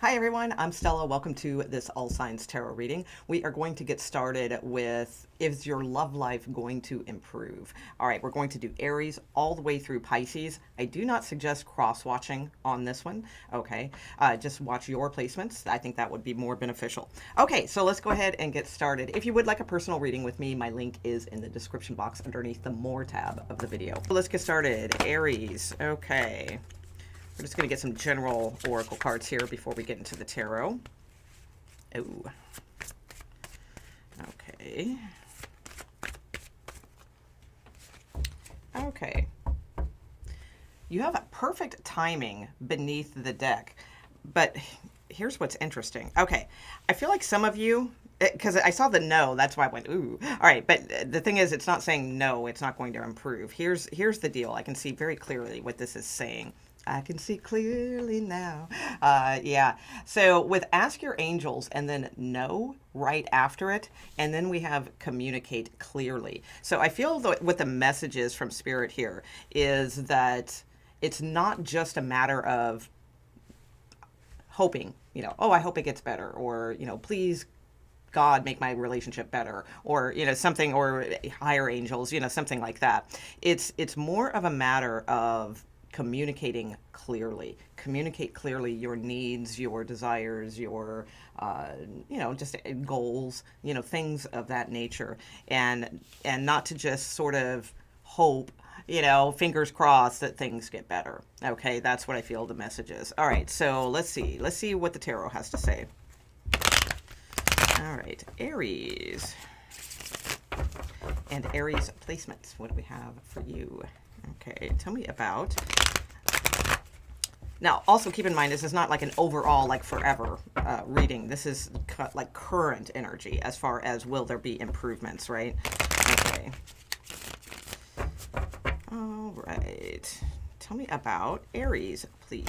Hi everyone, I'm Stella. Welcome to this All Signs Tarot reading. We are going to get started with, is your love life going to improve? All right, we're going to do Aries all the way through Pisces. I do not suggest cross-watching on this one, okay? Just watch your placements. I think that would be more beneficial. Okay, so let's go ahead and get started. If you would like a personal reading with me, my link is in the description box underneath the More tab of the video. So let's get started. Aries, okay. We're just going to get some general oracle cards here before we get into the tarot. Oh. Okay. Okay. You have perfect timing beneath the deck. But here's what's interesting. Okay. I feel like some of you, because I saw the no, that's why I went, ooh. All right, but the thing is, it's not saying no, it's not going to improve. Here's the deal. I can see very clearly what this is saying. I can see clearly now. Yeah. So with ask your angels and then no right after it, and then we have communicate clearly. So I feel that what the message is from Spirit here is that it's not just a matter of hoping, oh, I hope it gets better, or, please God make my relationship better, or something, or higher angels, something like that. It's more of a matter of communicating clearly. Communicate clearly your needs, your desires, your just goals, things of that nature, and not to just sort of hope, fingers crossed that things get better. Okay, that's what I feel the message is. All right, so let's see what the tarot has to say. All right, Aries. And Aries placements, what do we have for you? Okay, tell me about. Now, also keep in mind, this is not like an overall, like forever reading. This is like current energy as far as will there be improvements, right? Okay. All right. Tell me about Aries, please.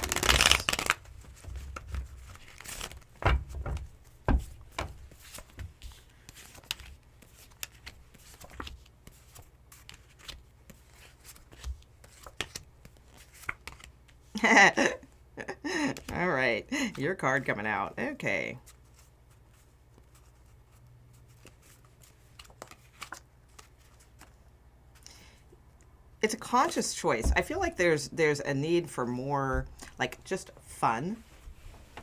All right, your card coming out. Okay. It's a conscious choice. I feel like there's a need for more, like, just fun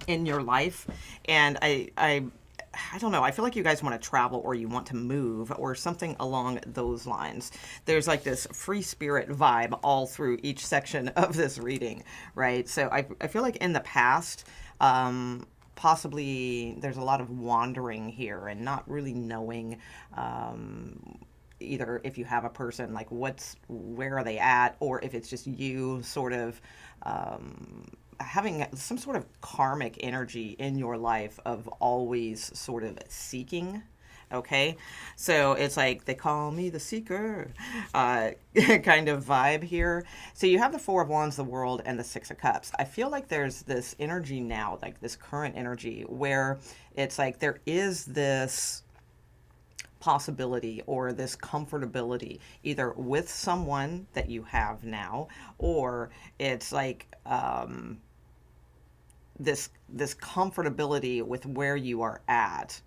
in your life, and I don't know. I feel like you guys want to travel, or you want to move, or something along those lines. There's like this free spirit vibe all through each section of this reading, right? So I feel like in the past, possibly there's a lot of wandering here and not really knowing, either if you have a person, like where are they at, or if it's just you sort of having some sort of karmic energy in your life of always sort of seeking. Okay, so it's like they call me the seeker, kind of vibe here. So you have the Four of Wands, the World, and the Six of Cups. I feel like there's this energy now, like this current energy, where it's like there is this possibility or this comfortability either with someone that you have now, or it's like this comfortability with where you are at,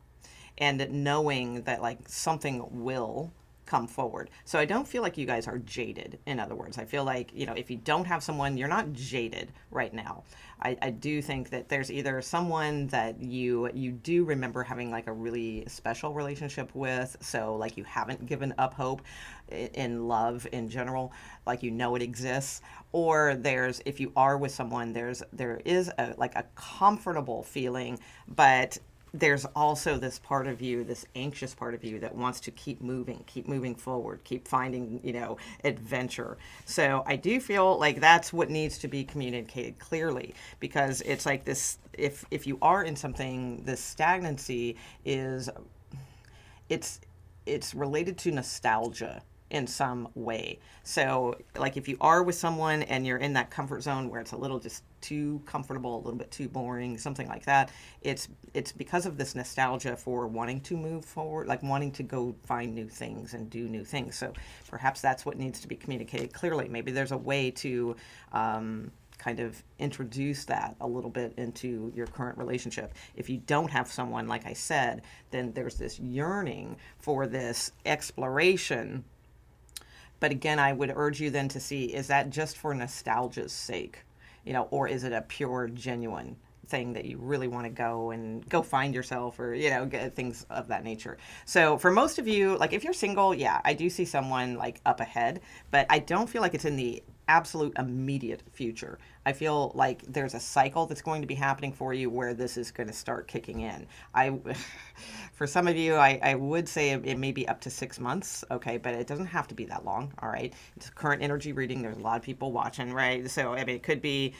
and knowing that like something will come forward. So I don't feel like you guys are jaded. In other words, I feel like, if you don't have someone, you're not jaded right now. I do think that there's either someone that you do remember having like a really special relationship with, so like you haven't given up hope in love in general, like it exists, or there's, if you are with someone, there is a comfortable feeling, but there's also this part of you, this anxious part of you, that wants to keep moving forward, keep finding, adventure. So I do feel like that's what needs to be communicated clearly, because it's like this, if you are in something, this stagnancy is, it's related to nostalgia in some way. So like if you are with someone and you're in that comfort zone where it's a little just too comfortable, a little bit too boring, something like that, it's because of this nostalgia for wanting to move forward, like wanting to go find new things and do new things. So perhaps that's what needs to be communicated clearly. Maybe there's a way to kind of introduce that a little bit into your current relationship. If you don't have someone, like I said, then there's this yearning for this exploration. But again, I would urge you then to see, is that just for nostalgia's sake? Or is it a pure, genuine thing that you really want to go find yourself, or get things of that nature. So for most of you, like if you're single, yeah, I do see someone like up ahead, but I don't feel like it's in the absolute immediate future. I feel like there's a cycle that's going to be happening for you where this is going to start kicking in. For some of you, I would say it may be up to 6 months, okay, but it doesn't have to be that long, all right? It's a current energy reading. There's a lot of people watching, right? So, I mean, it could be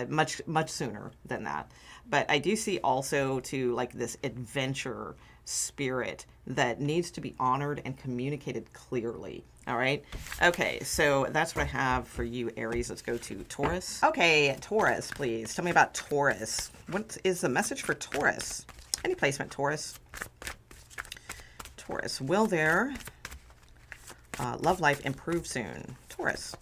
much sooner than that. But I do see also to like this adventure spirit that needs to be honored and communicated clearly. All right. Okay. So that's what I have for you, Aries. Let's go to Taurus. Okay. Taurus, please tell me about Taurus. What is the message for Taurus? Any placement, Taurus? Taurus, will their love life improve soon? Taurus.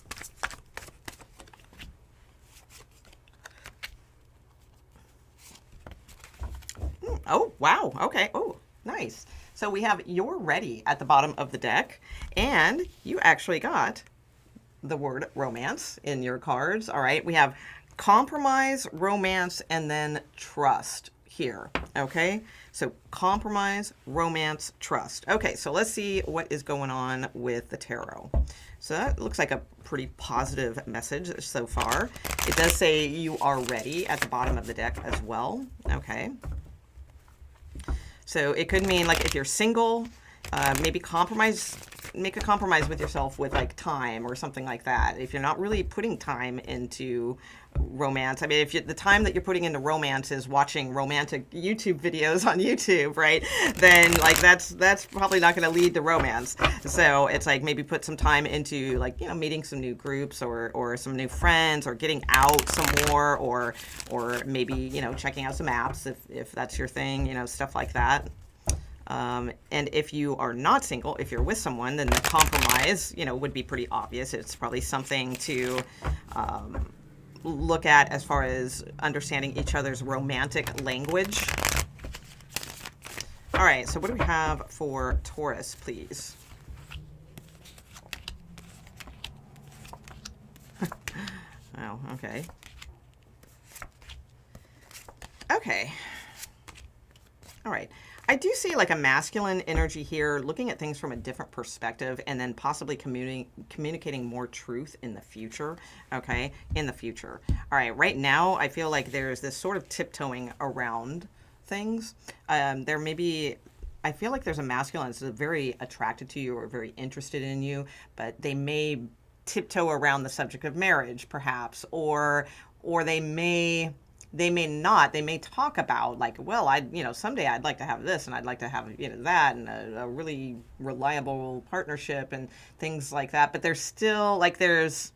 Oh, wow. Okay. Oh, nice. So we have "you're ready" at the bottom of the deck, and you actually got the word romance in your cards. All right. We have compromise, romance, and then trust here. Okay. So compromise, romance, trust. Okay. So let's see what is going on with the tarot. So that looks like a pretty positive message so far. It does say "you are ready" at the bottom of the deck as well. Okay. So it could mean like if you're single, maybe make a compromise with yourself with like time or something like that. If you're not really putting time into romance, I mean, if the time that you're putting into romance is watching romantic YouTube videos on YouTube, right? Then like that's probably not going to lead to romance. So it's like maybe put some time into like, meeting some new groups or some new friends, or getting out some more, or maybe, checking out some apps if that's your thing, stuff like that. And if you are not single, if you're with someone, then the compromise, would be pretty obvious. It's probably something to look at as far as understanding each other's romantic language. All right, so what do we have for Taurus, please? Oh, okay. Okay. All right. I do see like a masculine energy here, looking at things from a different perspective, and then possibly communicating more truth in the future. Okay, in the future. All right, right now I feel like there's this sort of tiptoeing around things. There may be, I feel like there's a masculine that's very attracted to you or very interested in you, but they may tiptoe around the subject of marriage, perhaps, or they may not. They may talk about like, well, someday I'd like to have this, and I'd like to have, that, and a really reliable partnership and things like that. But there's still like, there's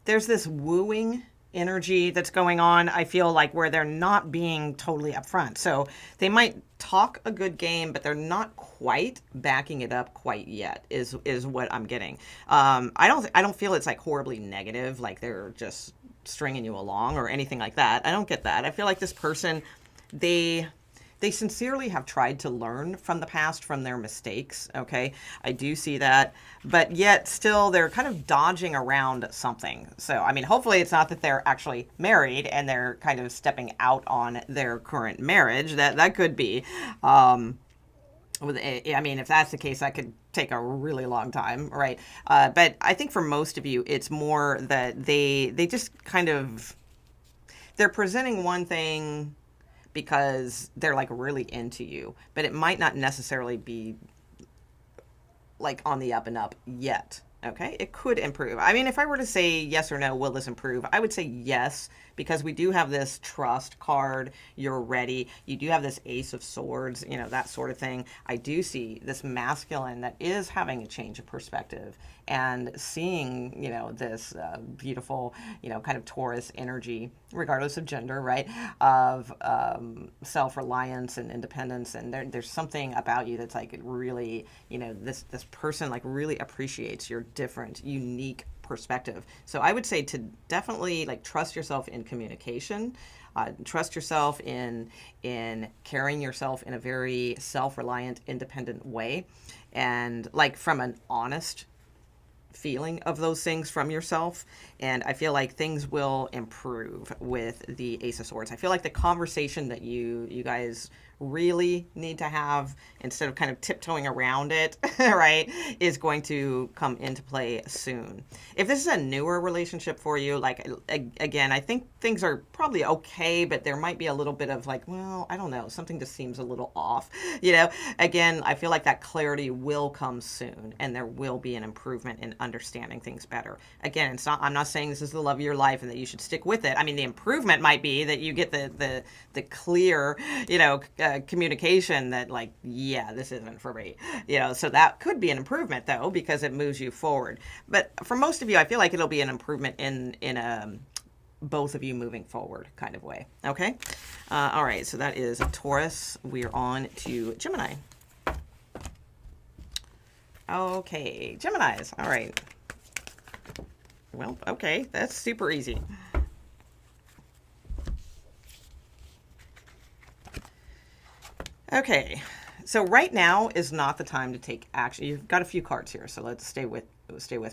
this wooing energy that's going on, I feel like, where they're not being totally upfront. So they might talk a good game, but they're not quite backing it up quite yet, is what I'm getting. I don't feel it's like horribly negative, like they're just stringing you along or anything like that. I don't get that. I feel like this person, they sincerely have tried to learn from the past, from their mistakes. Okay, I do see that, but yet still they're kind of dodging around something. So I mean, hopefully it's not that they're actually married and they're kind of stepping out on their current marriage. That could be. I mean, if that's the case, that could take a really long time, right? But I think for most of you, it's more that they just kind of, they're presenting one thing because they're like really into you, but it might not necessarily be like on the up and up yet. Okay, it could improve. I mean, if I were to say yes or no, will this improve? I would say yes, because we do have this trust card. You're ready. You do have this Ace of Swords, that sort of thing. I do see this masculine that is having a change of perspective and seeing, this beautiful, kind of Taurus energy, regardless of gender, right? Of self-reliance and independence. And there's something about you that's like really, this person like really appreciates your different, unique perspective. So I would say to definitely like trust yourself in communication. Trust yourself in carrying yourself in a very self-reliant, independent way, and like from an honest feeling of those things from yourself. And I feel like things will improve with the Ace of Swords. I feel like the conversation that you guys really need to have, instead of kind of tiptoeing around it, right, is going to come into play soon. If this is a newer relationship for you, like, again, I think things are probably okay, but there might be a little bit of like, well, I don't know, something just seems a little off, you know. Again, I feel like that clarity will come soon, and there will be an improvement in understanding things better. Again, I'm not saying this is the love of your life and that you should stick with it. I mean, the improvement might be that you get the clear, you know, communication that like, yeah, this isn't for me, you know. So that could be an improvement though, because it moves you forward. But for most of you, I feel like it'll be an improvement in a both of you moving forward kind of way. Okay. All right. So that is Taurus. We're on to Gemini. Okay. Geminis. All right. Well, okay. That's super easy. Okay, so right now is not the time to take action. You've got a few cards here, so let's stay with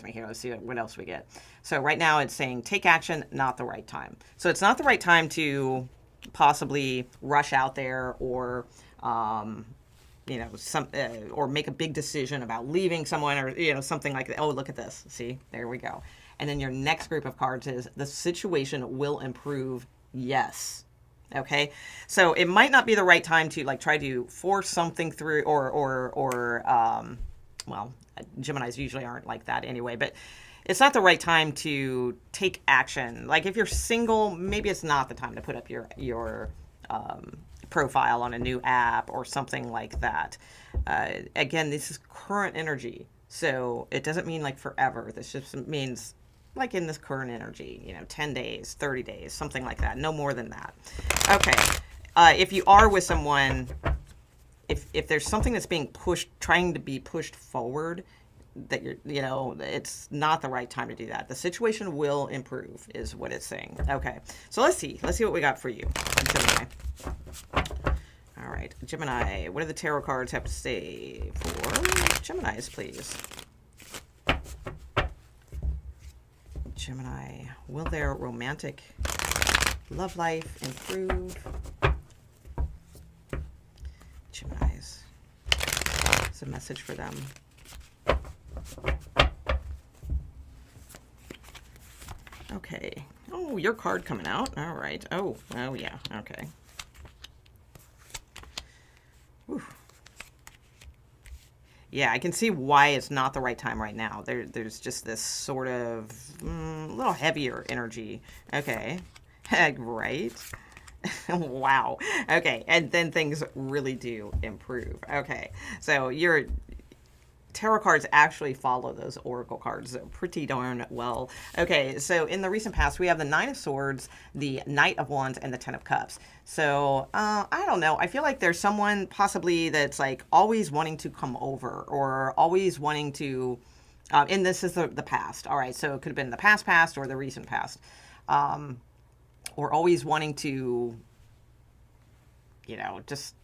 me here. Let's see what else we get. So right now it's saying take action, not the right time. So it's not the right time to possibly rush out there or you know, or make a big decision about leaving someone, or you know, something like that. Oh, look at this. See, there we go. And then your next group of cards is the situation will improve. Yes. Okay, so it might not be the right time to like try to force something through, or well, Geminis usually aren't like that anyway, but it's not the right time to take action. Like if you're single, maybe it's not the time to put up your profile on a new app or something like that. Again, this is current energy, so it doesn't mean like forever. This just means like in this current energy, you know, 10 days, 30 days, something like that. No more than that. Okay. If you are with someone, if there's something that's being pushed, trying to be pushed forward, that you're, you know, it's not the right time to do that. The situation will improve is what it's saying. Okay. So let's see what we got for you, Gemini. All right. Gemini, what do the tarot cards have to say for Geminis, please? Gemini, will their romantic love life improve? Geminis, it's a message for them. Okay. Oh, your card coming out. All right. Oh yeah. Okay. Whew. Yeah, I can see why it's not the right time right now. There's just this sort of little heavier energy. Okay, right. Wow. Okay, and then things really do improve. Okay, so your tarot cards actually follow those oracle cards pretty darn well. Okay, so in the recent past, we have the Nine of Swords, the Knight of Wands, and the Ten of Cups. So, I don't know. I feel like there's someone possibly that's like always wanting to come over, or always wanting to, and this is the past. All right, so it could have been the past, or the recent past. Or always wanting to, you know, just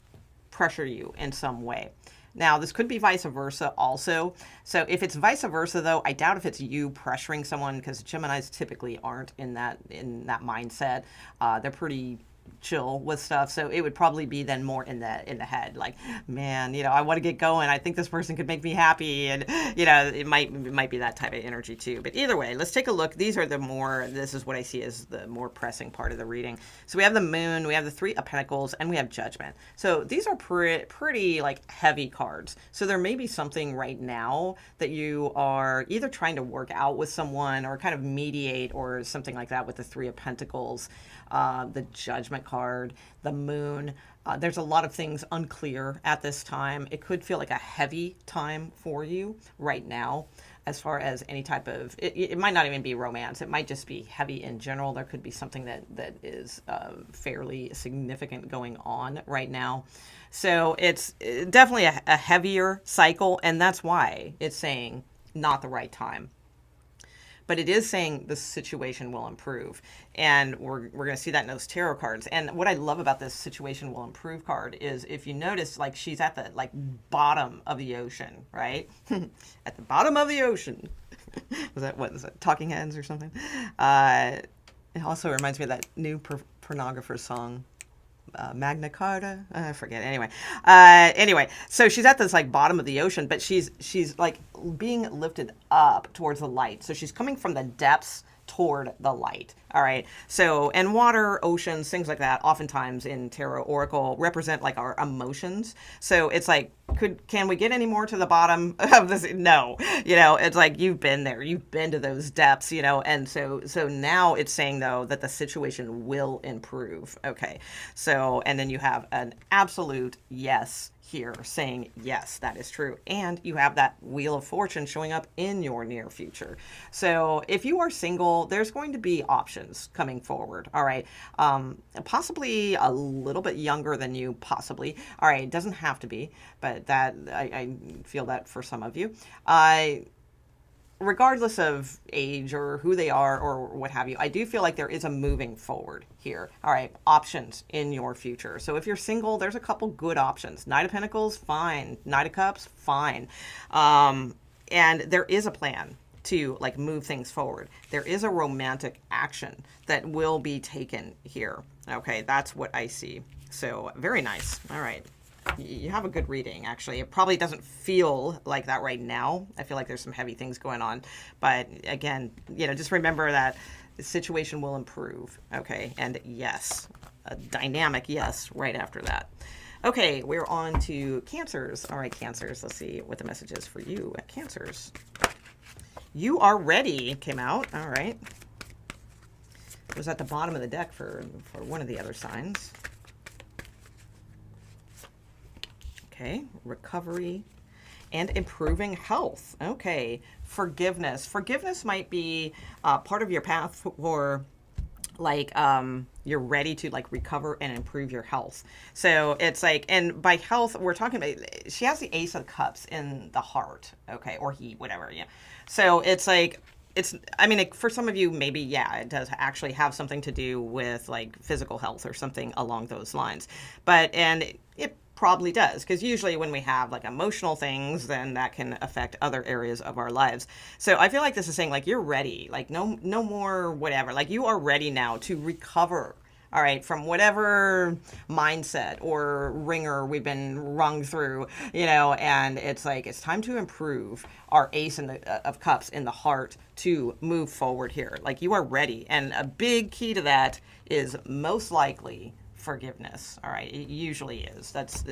pressure you in some way. Now, this could be vice versa also. So if it's vice versa, though, I doubt if it's you pressuring someone, because Geminis typically aren't in that mindset. They're pretty chill with stuff, so it would probably be then more in the head, like, man, you know, I want to get going, I think this person could make me happy, and you know, it might be that type of energy too. But either way, let's take a look. These are this is what I see as the more pressing part of the reading. So we have the Moon, we have the Three of Pentacles, and we have Judgment. So these are pretty like heavy cards. So there may be something right now that you are either trying to work out with someone, or kind of mediate, or something like that with the Three of Pentacles. The Judgment card, the Moon. There's a lot of things unclear at this time. It could feel like a heavy time for you right now, as far as any type of, it might not even be romance. It might just be heavy in general. There could be something that is fairly significant going on right now. So it's definitely a heavier cycle, and that's why it's saying not the right time. but it is saying the situation will improve. And we're going to see that in those tarot cards. And what I love about this situation will improve card is, if you notice, like, she's at the like bottom of the ocean, right? At the bottom of the ocean. What is it? Talking Heads or something? It also reminds me of that new pornographer song. Magna Carta, I forget. Anyway, so she's at this like bottom of the ocean, but she's like being lifted up towards the light. So she's coming from the depths toward the light. All right. So, and water, oceans, things like that, oftentimes in tarot oracle represent like our emotions. So it's like, can we get any more to the bottom of this? No, it's like, you've been there, you've been to those depths, and so now it's saying though that the situation will improve. Okay. So, and then you have an absolute yes here saying, yes, that is true. And you have that Wheel of Fortune showing up in your near future. So if you are single, there's going to be options coming forward. All right. Possibly a little bit younger than you, possibly. All right. It doesn't have to be, but that I feel that for some of you. Regardless of age or who they are or what have you, I do feel like there is a moving forward here. All right, options in your future. So if you're single, there's a couple good options. Knight of Pentacles, fine. Knight of Cups, fine. And there is a plan to like move things forward. There is a romantic action that will be taken here. Okay, that's what I see. So very nice. All right. You have a good reading, actually. It probably doesn't feel like that right now. I feel like there's some heavy things going on. But again, just remember that the situation will improve. Okay. And yes, a dynamic yes right after that. Okay. We're on to Cancers. All right, Cancers. Let's see what the message is for you at Cancers. You are ready came out. All right. It was at the bottom of the deck for one of the other signs. Okay, recovery and improving health. Okay, forgiveness. Forgiveness might be part of your path for like you're ready to like recover and improve your health. So it's like, and by health, we're talking about, she has the Ace of Cups in the heart. Okay, or he, whatever. Yeah. So it's like, for some of you, maybe, yeah, it does actually have something to do with like physical health or something along those lines. And it probably does, because usually when we have like emotional things, then that can affect other areas of our lives. So I feel like this is saying like, you're ready, like no more whatever, like you are ready now to recover. All right, from whatever mindset or ringer we've been rung through, and it's like, it's time to improve our Ace of Cups in the heart to move forward here. Like, you are ready. And a big key to that is most likely forgiveness. All right, it usually is. That's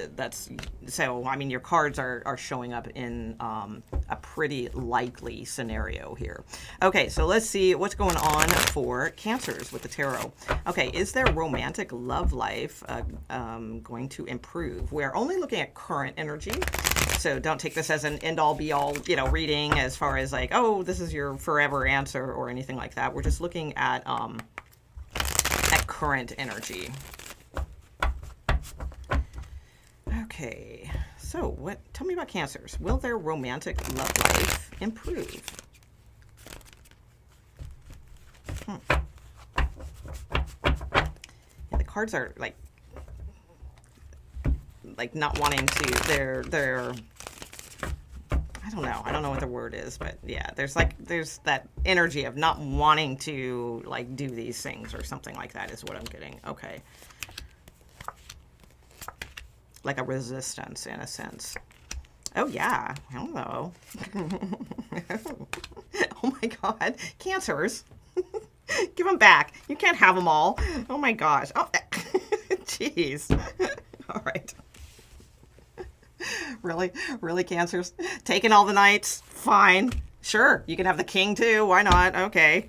so your cards are showing up in a pretty likely scenario here. Okay, so let's see what's going on for Cancers with the tarot. Okay, is their romantic love life going to improve? We're only looking at current energy, so don't take this as an end-all be-all reading as far as like, oh, this is your forever answer or anything like that. We're just looking at current energy. Okay, so tell me about Cancers. Will their romantic love life improve? Yeah, the cards are like not wanting to, they're I don't know what the word is, but yeah, there's that energy of not wanting to like do these things or something like that is what I'm getting. Okay. Like a resistance in a sense. Oh yeah, hello. Oh my God, Cancers. Give them back. You can't have them all. Oh my gosh. Oh, jeez. All right. Really, Cancers? Taking all the knights? Fine. Sure, you can have the king too. Why not? Okay.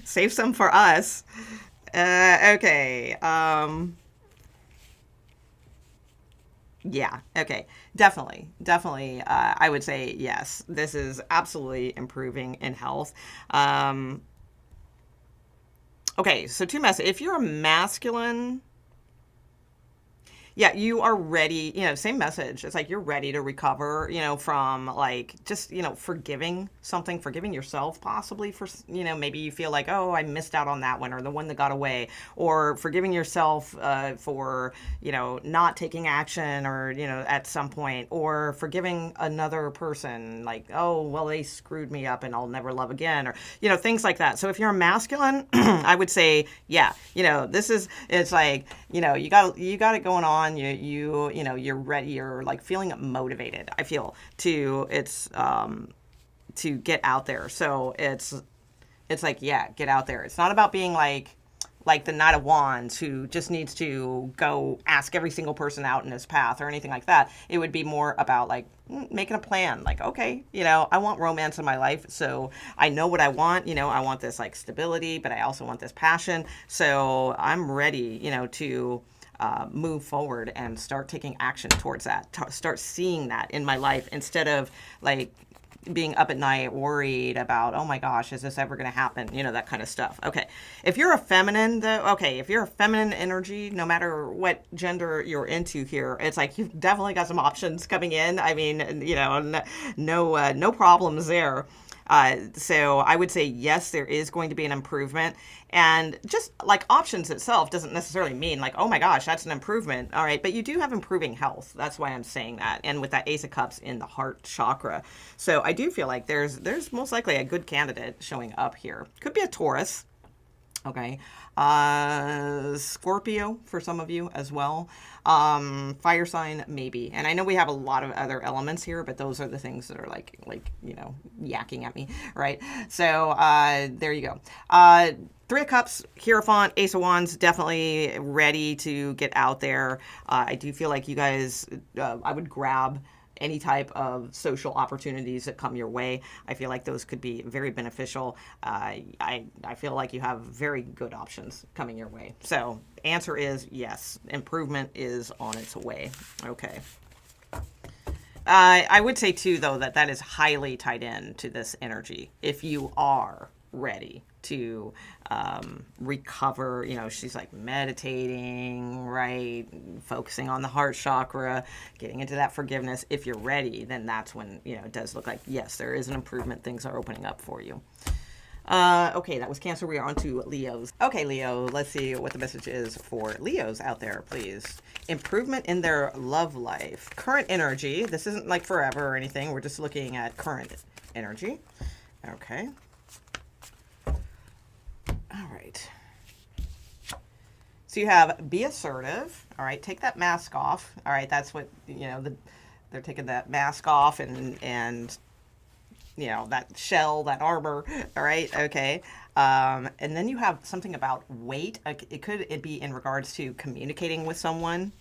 Save some for us. Okay. Yeah. Okay. Definitely. I would say yes. This is absolutely improving in health. Okay. So two messages. If you're a masculine, Yeah, you are ready, same message. It's like you're ready to recover, from like just, forgiving something, forgiving yourself possibly for, maybe you feel like, oh, I missed out on that one or the one that got away, or forgiving yourself for, not taking action or, at some point, or forgiving another person like, oh, well, they screwed me up and I'll never love again, or, things like that. So if you're a masculine, I would say, yeah, it's like, you got it going on. You're ready. You're like feeling motivated. I feel to get out there. So it's like, yeah, get out there. It's not about being like the Knight of Wands who just needs to go ask every single person out in his path or anything like that. It would be more about like making a plan. Like, okay, I want romance in my life. So I know what I want. I want this like stability, but I also want this passion. So I'm ready, to move forward and start taking action towards that. Start seeing that in my life instead of like being up at night worried about, oh my gosh, is this ever going to happen? That kind of stuff. Okay. If you're a feminine, though, if you're a feminine energy, no matter what gender you're into here, it's like you've definitely got some options coming in. I mean, no problems there. So I would say, yes, there is going to be an improvement. And just like options itself doesn't necessarily mean like, oh my gosh, that's an improvement. All right. But you do have improving health. That's why I'm saying that. And with that Ace of Cups in the heart chakra. So I do feel like there's most likely a good candidate showing up here. Could be a Taurus. Okay. Scorpio for some of you as well. Fire sign, maybe. And I know we have a lot of other elements here, but those are the things that are like, yakking at me, right? So, there you go. Three of Cups, Hierophant, Ace of Wands, definitely ready to get out there. I do feel like you guys, I would grab any type of social opportunities that come your way. I feel like those could be very beneficial. I feel like you have very good options coming your way. So answer is yes, improvement is on its way. Okay. I would say too, though, that is highly tied in to this energy. If you are ready to recover, she's like meditating, right? Focusing on the heart chakra, getting into that forgiveness. If you're ready, then that's when, it does look like, yes, there is an improvement. Things are opening up for you. Okay, that was Cancer. We are on to Leos. Okay, Leo, let's see what the message is for Leos out there, please. Improvement in their love life. Current energy. This isn't like forever or anything. We're just looking at current energy. Okay. All right. So you have be assertive. All right. Take that mask off. All right. That's what, they're taking that mask off and that shell, that armor. All right. Okay. And then you have something about weight. It could be in regards to communicating with someone.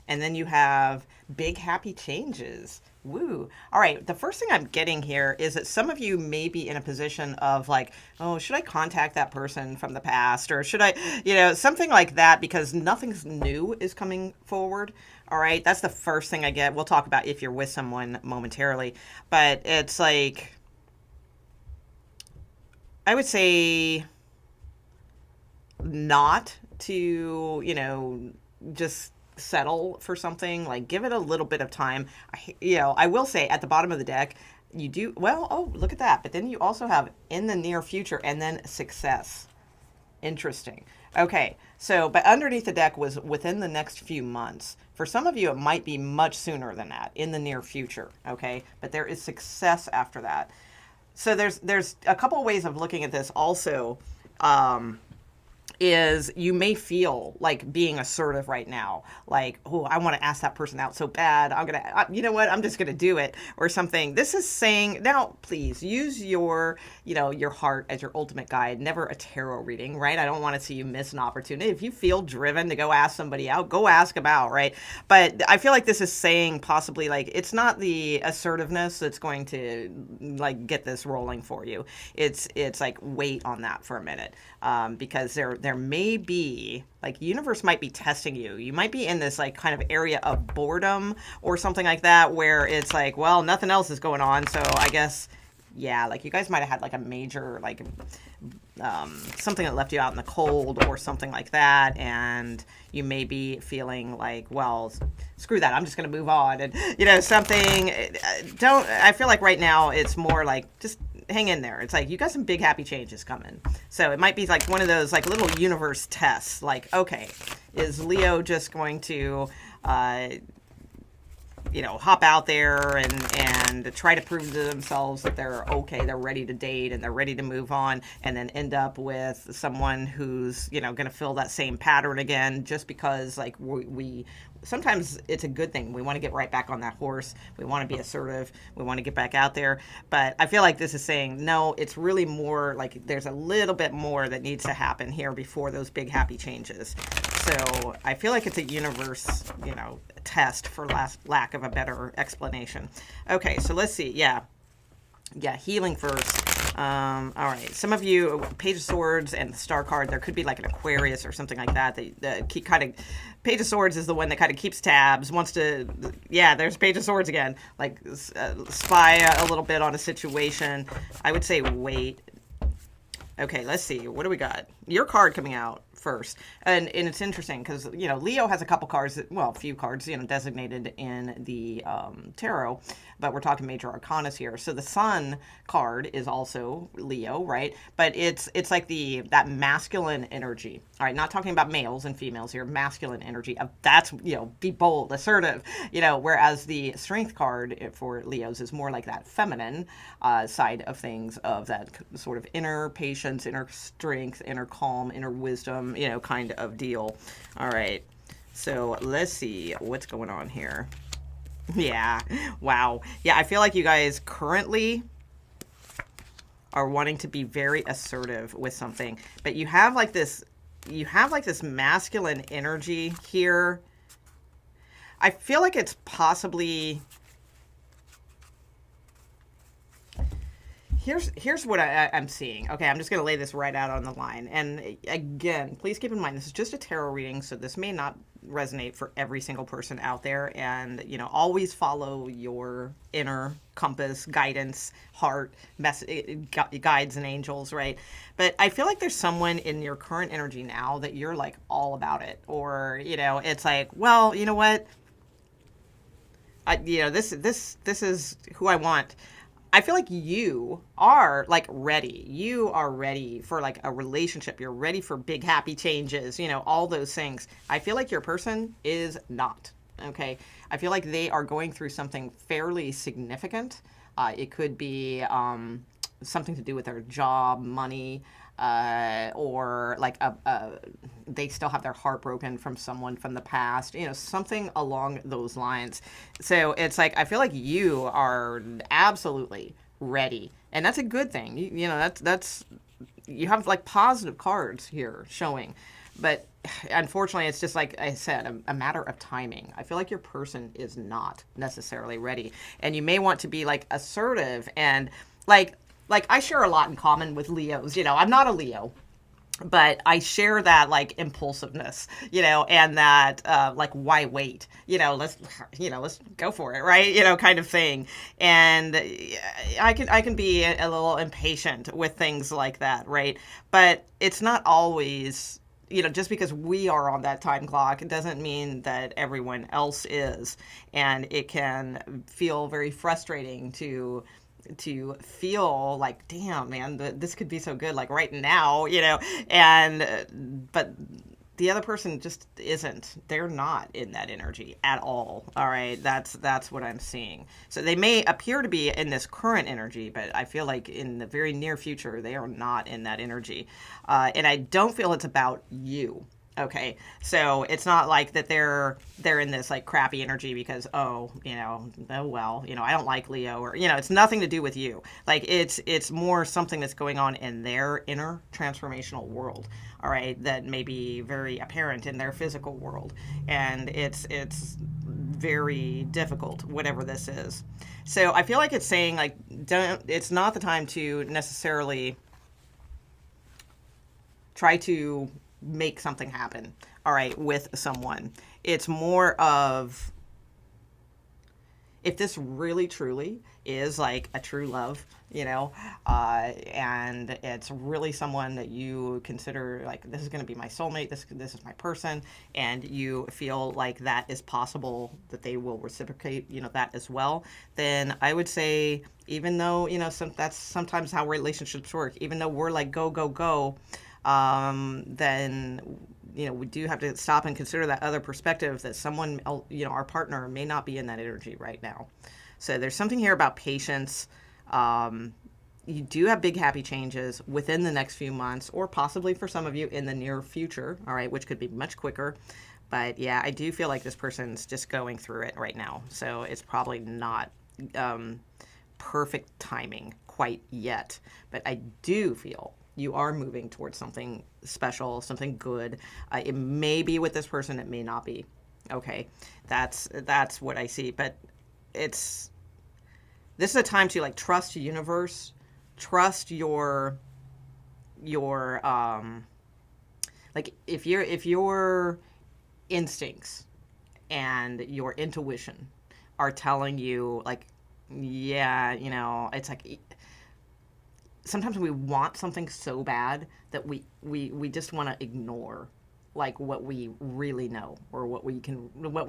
And then you have big happy changes. Woo. All right. The first thing I'm getting here is that some of you may be in a position of like, oh, should I contact that person from the past? Or should I, something like that, because nothing's new is coming forward. All right. That's the first thing I get. We'll talk about if you're with someone momentarily. But it's like, I would say not to, just settle for something. Like, give it a little bit of time. I will say at the bottom of the deck, you do, well, oh, look at that. But then you also have in the near future and then success. Interesting. Okay. So, but underneath the deck was within the next few months. For some of you, it might be much sooner than that, in the near future. Okay. But there is success after that. So there's a couple of ways of looking at this also. Is you may feel like being assertive right now, like, oh, I want to ask that person out so bad. You know what? I'm just going to do it or something. This is saying, now, please use your heart as your ultimate guide, never a tarot reading, right? I don't want to see you miss an opportunity. If you feel driven to go ask somebody out, go ask them out, right? But I feel like this is saying possibly like, it's not the assertiveness that's going to like get this rolling for you. It's like, wait on that for a minute. Because there may be, like, universe might be testing you. You might be in this, like, kind of area of boredom or something like that where it's like, well, nothing else is going on, so I guess Yeah, like you guys might have had like a major, like something that left you out in the cold or something like that, and you may be feeling like, well, screw that, I'm just going to move on, and something. Don't I feel like right now it's more like just hang in there. It's like you got some big happy changes coming, so it might be like one of those like little universe tests. Like, okay, is Leo just going to hop out there and try to prove to themselves that they're okay, they're ready to date and they're ready to move on, and then end up with someone who's, going to fill that same pattern again, just because like we sometimes it's a good thing. We want to get right back on that horse. We want to be assertive. We want to get back out there. But I feel like this is saying, no, it's really more like there's a little bit more that needs to happen here before those big happy changes. So I feel like it's a universe, test, for lack of a better explanation. Okay, so let's see. Yeah, healing first. All right, some of you, Page of Swords and the Star card, there could be like an Aquarius or something like that. That keep kind of, Page of Swords is the one that kind of keeps tabs, wants to, there's Page of Swords again, like spy a little bit on a situation. I would say wait. Okay, let's see. What do we got? Your card coming out first. And it's interesting because, Leo has a couple cards, a few cards, designated in the tarot, but we're talking major arcanas here. So the Sun card is also Leo, right? But it's like that masculine energy. All right, not talking about males and females here, masculine energy. That's, be bold, assertive, whereas the Strength card for Leos is more like that feminine side of things, of that sort of inner patience, inner strength, inner calm, inner wisdom, kind of deal. All right, so let's see what's going on here. Yeah, wow. Yeah, I feel like you guys currently are wanting to be very assertive with something, but you have like this masculine energy here. I feel like it's possibly, here's what I'm seeing. Okay, I'm just going to lay this right out on the line. And again, please keep in mind, this is just a tarot reading, so this may not resonate for every single person out there. And, always follow your inner compass, guidance, heart, guides and angels, right? But I feel like there's someone in your current energy now that you're like all about it. Or, it's like, well, you know what? This is who I want. I feel like you are like ready. You are ready for like a relationship. You're ready for big happy changes, all those things. I feel like your person is not. Okay. I feel like they are going through something fairly significant. It could be something to do with their job, money, or like they still have their heart broken from someone from the past, something along those lines. So it's like, I feel like you are absolutely ready, and that's a good thing. That's you have like positive cards here showing, but unfortunately it's just like I said, a matter of timing. I feel like your person is not necessarily ready, and you may want to be like assertive and like I share a lot in common with Leos. I'm not a Leo, but I share that like impulsiveness, and that like, why wait? Let's go for it, right? Kind of thing. And I can be a little impatient with things like that, right? But it's not always, just because we are on that time clock, it doesn't mean that everyone else is. And it can feel very frustrating to feel like, damn, man, this could be so good, like right now, and but the other person just isn't. They're not in that energy at all. All right, that's what I'm seeing. So they may appear to be in this current energy, but I feel like in the very near future they are not in that energy, and I don't feel it's about you. Okay, so it's not like that they're in this like crappy energy because, oh well, I don't like Leo, or it's nothing to do with you. Like it's more something that's going on in their inner transformational world. All right, that may be very apparent in their physical world, and it's very difficult, whatever this is. So I feel like it's saying like, it's not the time to necessarily try to make something happen, all right, with someone. It's more of, if this really truly is like a true love, and it's really someone that you consider like, this is going to be my soulmate, this is my person, and you feel like that is possible, that they will reciprocate, that as well, then I would say, even though, that's sometimes how relationships work, even though we're like, go, go, go, then we do have to stop and consider that other perspective, that someone, our partner may not be in that energy right now. So there's something here about patience. You do have big happy changes within the next few months, or possibly for some of you in the near future, all right, which could be much quicker. But yeah, I do feel like this person's just going through it right now. So it's probably not perfect timing quite yet. But I do feel you are moving towards something special, something good. It may be with this person, it may not be. Okay, that's what I see. But this is a time to like trust the universe, trust your like if your instincts and your intuition are telling you like, yeah, it's like, sometimes we want something so bad that we just want to ignore like what we really know, or what we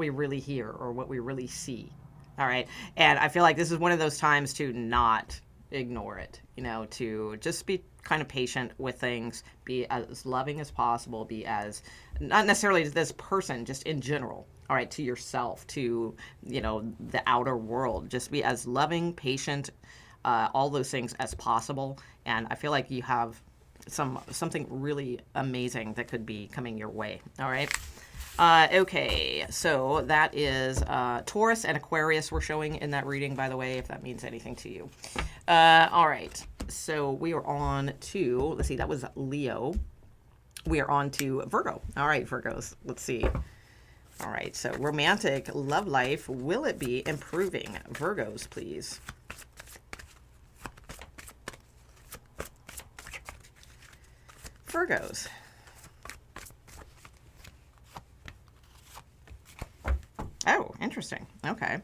really hear, or what we really see. All right. And I feel like this is one of those times to not ignore it, to just be kind of patient with things, be as loving as possible, be as, not necessarily to this person, just in general, all right, to yourself, to, the outer world, just be as loving, patient, all those things as possible. And I feel like you have something really amazing that could be coming your way. All right. Okay, so that is Taurus and Aquarius we're showing in that reading, by the way, if that means anything to you. All right, so we are on to, let's see, that was Leo. We are on to Virgo. All right, Virgos, let's see. All right, so romantic love life, will it be improving? Virgos, please. Virgos. Oh, interesting. Okay.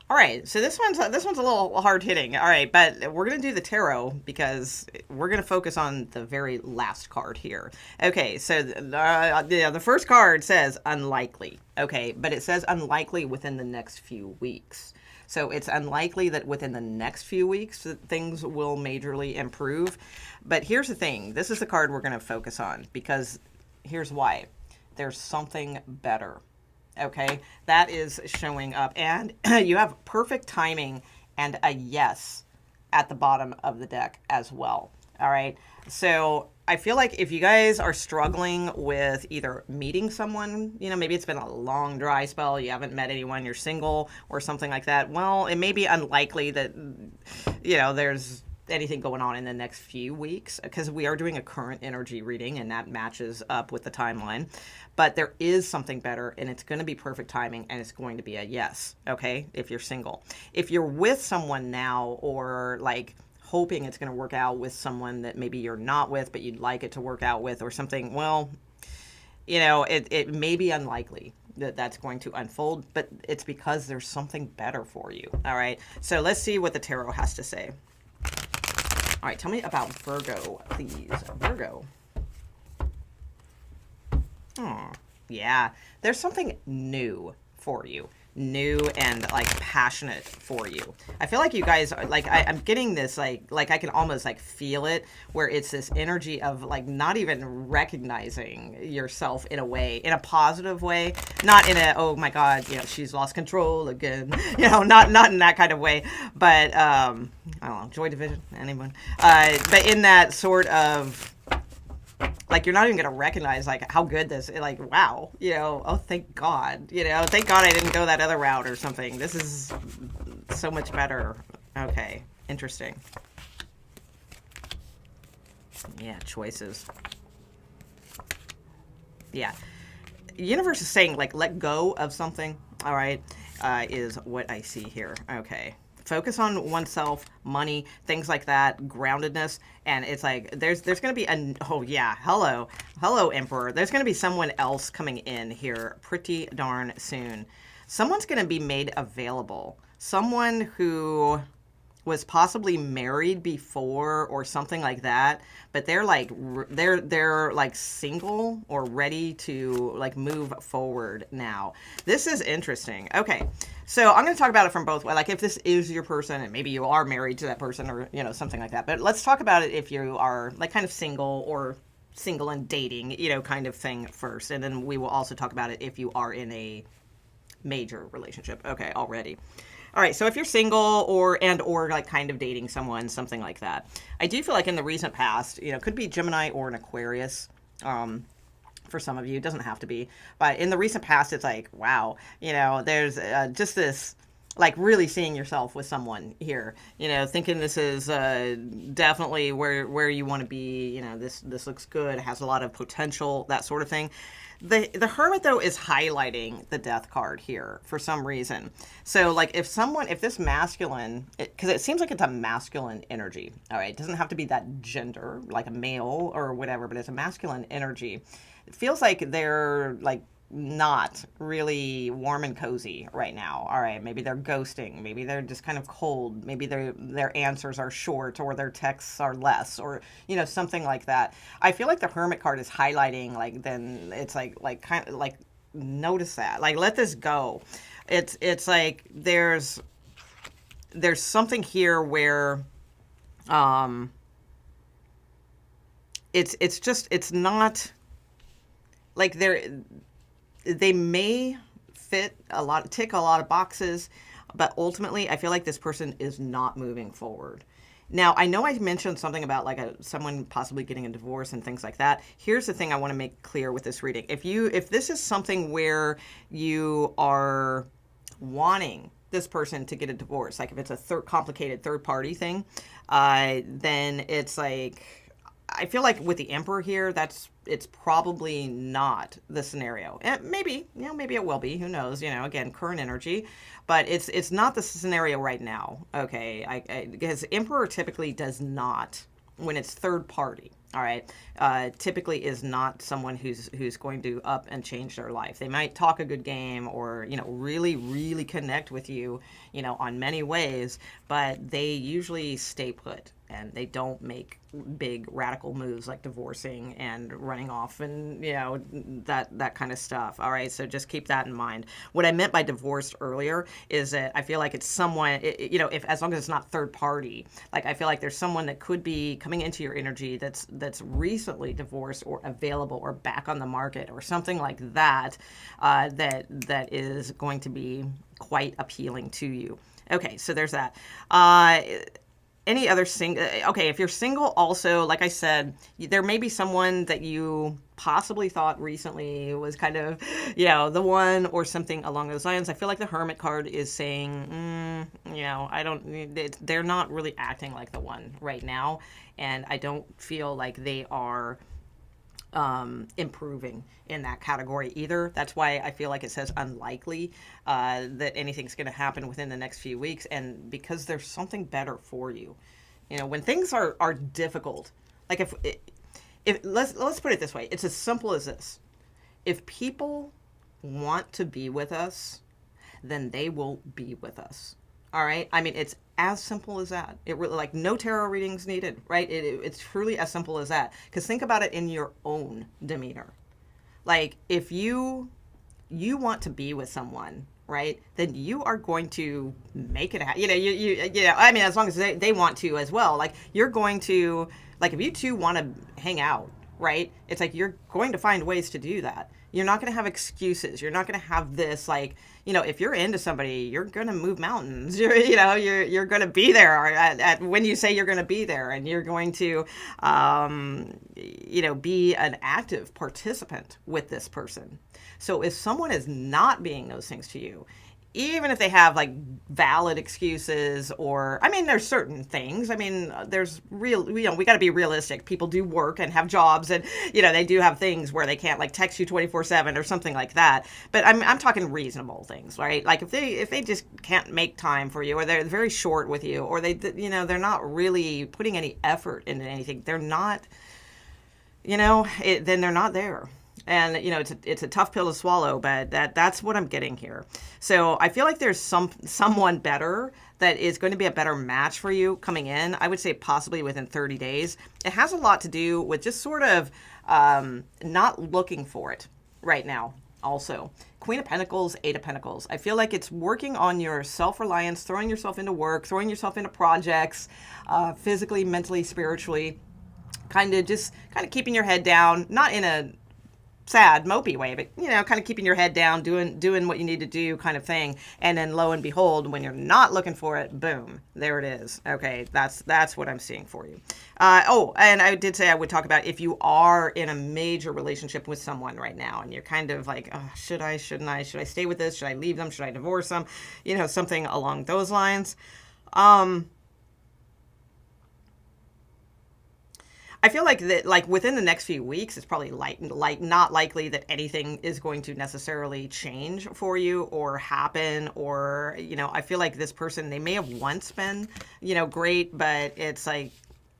All right. So this one's a little hard hitting. All right, but we're gonna do the tarot because we're gonna focus on the very last card here. Okay. So the first card says unlikely. Okay, but it says unlikely within the next few weeks. So it's unlikely that within the next few weeks that things will majorly improve. But here's the thing. This is the card we're gonna focus on because here's why. There's something better. Okay, that is showing up, and you have perfect timing and a yes at the bottom of the deck as well. All right, so I feel like if you guys are struggling with either meeting someone, maybe it's been a long dry spell, you haven't met anyone, you're single or something like that, well, it may be unlikely that, there's anything going on in the next few weeks, because we are doing a current energy reading and that matches up with the timeline. But there is something better, and it's going to be perfect timing, and it's going to be a yes, okay, if you're single. If you're with someone now, or like hoping it's going to work out with someone that maybe you're not with but you'd like it to work out with or something, well, it may be unlikely that that's going to unfold, but it's because there's something better for you. All right, so let's see what the tarot has to say. All right, tell me about Virgo, please. Virgo. Oh, yeah. There's something new for you. New and like passionate for you. I feel like you guys are like, I'm getting this like I can almost like feel it, where it's this energy of like not even recognizing yourself in a way, in a positive way, not in a, oh my God, she's lost control again, not in that kind of way, but I don't know, Joy Division, anyone, but in that sort of, like, you're not even going to recognize, like, how good this, like, wow, oh, thank God, thank God I didn't go that other route or something. This is so much better. Okay, interesting. Yeah, choices. Yeah. The universe is saying, like, let go of something, all right, is what I see here. Okay. Focus on oneself, money, things like that, groundedness, and it's like there's going to be hello Emperor. There's going to be someone else coming in here pretty darn soon. someone's going to be made available. Someone who was possibly married before or something like that, but they're like they're like single or ready to like move forward now. This is interesting. Okay, so I'm going to talk about it from both ways. Like if this is your person and maybe you are married to that person or something like that. But let's talk about it if you are like kind of single or single and dating, kind of thing first, and then we will also talk about it if you are in a major relationship. Okay, already. All right, so if you're single or like kind of dating someone, something like that, I do feel like in the recent past, could be Gemini or an Aquarius. For some of you, it doesn't have to be, but in the recent past, it's like, wow, there's just this, like really seeing yourself with someone here, thinking this is definitely where you want to be. This looks good, has a lot of potential, that sort of thing. The Hermit, though, is highlighting the Death card here for some reason. So, like, if this masculine, because it seems like it's a masculine energy, all right? It doesn't have to be that gender, like a male or whatever, but it's a masculine energy. It feels like they're, like, not really warm and cozy right now. All right, maybe they're ghosting, maybe they're just kind of cold, maybe their answers are short or their texts are less, or something like that. I feel like the Hermit card is highlighting, like, then it's like kind of like notice that, like, let this go. It's like there's something here where it's not like they may tick a lot of boxes, but ultimately I feel like this person is not moving forward. Now, I know I mentioned something about like someone possibly getting a divorce and things like that. Here's the thing I want to make clear with this reading. If this is something where you are wanting this person to get a divorce, like if it's a complicated third party thing, then it's like, I feel like with the Emperor here, it's probably not the scenario. And maybe it will be. Who knows? Again, current energy, but it's not the scenario right now. Okay, because Emperor typically does not, when it's third party. All right, typically is not someone who's going to up and change their life. They might talk a good game or really really connect with you on many ways, but they usually stay put and they don't make big radical moves like divorcing and running off and that kind of stuff. All right, so just keep that in mind. What I meant by divorced earlier is that I feel like it's someone, if as long as it's not third party, like I feel like there's someone that could be coming into your energy that's recently divorced or available or back on the market or something like that, that is going to be quite appealing to you. Okay, so there's that. Any other okay, if you're single also, like I said, there may be someone that you possibly thought recently was kind of, the one or something along those lines. I feel like the Hermit card is saying, they're not really acting like the one right now, and I don't feel like they are improving in that category either. That's why I feel like it says unlikely that anything's going to happen within the next few weeks, and because there's something better for you. When things are difficult, like if let's put it this way, it's as simple as this: if people want to be with us, then they will be with us. All right. I mean, it's as simple as that. It really, like, no tarot readings needed, right? It's truly as simple as that. Because think about it in your own demeanor. Like, if you want to be with someone, right, then you are going to make it happen. I mean, as long as they want to as well. Like, you're going to, like, if you two want to hang out, right, it's like you're going to find ways to do that. You're not going to have excuses. You're not going to have this, like, if you're into somebody, you're going to move mountains. You're going to be there at when you say you're going to be there, and you're going to, be an active participant with this person. So if someone is not being those things to you, even if they have like valid excuses, or, I mean, there's certain things, I mean, there's we got to be realistic. People do work and have jobs, and, they do have things where they can't like text you 24/7 or something like that. But I'm talking reasonable things, right? Like if they just can't make time for you, or they're very short with you, or they're not really putting any effort into anything, they're not, then they're not there. And you know, it's a tough pill to swallow, but that's what I'm getting here. So I feel like there's someone better that is going to be a better match for you coming in. I would say possibly within 30 days. It has a lot to do with just sort of not looking for it right now. Also, Queen of Pentacles, Eight of Pentacles. I feel like it's working on your self-reliance, throwing yourself into work, throwing yourself into projects, physically, mentally, spiritually, kind of keeping your head down, not in a sad, mopey way, but, you know, kind of keeping your head down, doing what you need to do kind of thing. And then lo and behold, when you're not looking for it, boom, there it is. Okay, that's what I'm seeing for you. Oh, and I did say I would talk about if you are in a major relationship with someone right now and you're kind of like, oh, should I, shouldn't I, should I stay with this? Should I leave them? Should I divorce them? You know, something along those lines. I feel like that, like within the next few weeks, it's probably like not likely that anything is going to necessarily change for you or happen. Or, you know, I feel like this person, they may have once been, you know, great, but it's like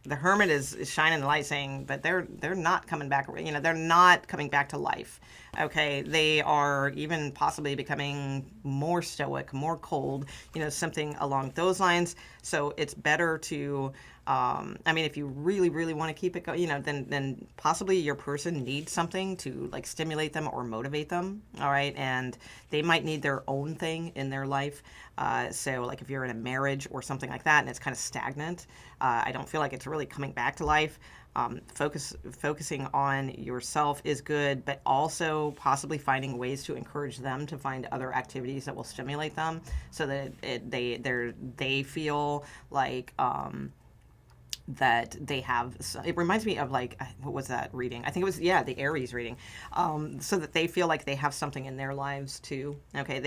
the Hermit is shining the light, saying, but they're not coming back. You know, they're not coming back to life. Okay, they are even possibly becoming more stoic, more cold. You know, something along those lines. So it's better to. I mean, if you really, really want to keep it going, you know, then possibly your person needs something to like stimulate them or motivate them. All right. And they might need their own thing in their life. So like if you're in a marriage or something like that and it's kind of stagnant, I don't feel like it's really coming back to life. Focusing on yourself is good, but also possibly finding ways to encourage them to find other activities that will stimulate them so that they feel like, that they have. It reminds me of like, what was that reading? I think it was, yeah, the Aries reading. So that they feel like they have something in their lives too. Okay,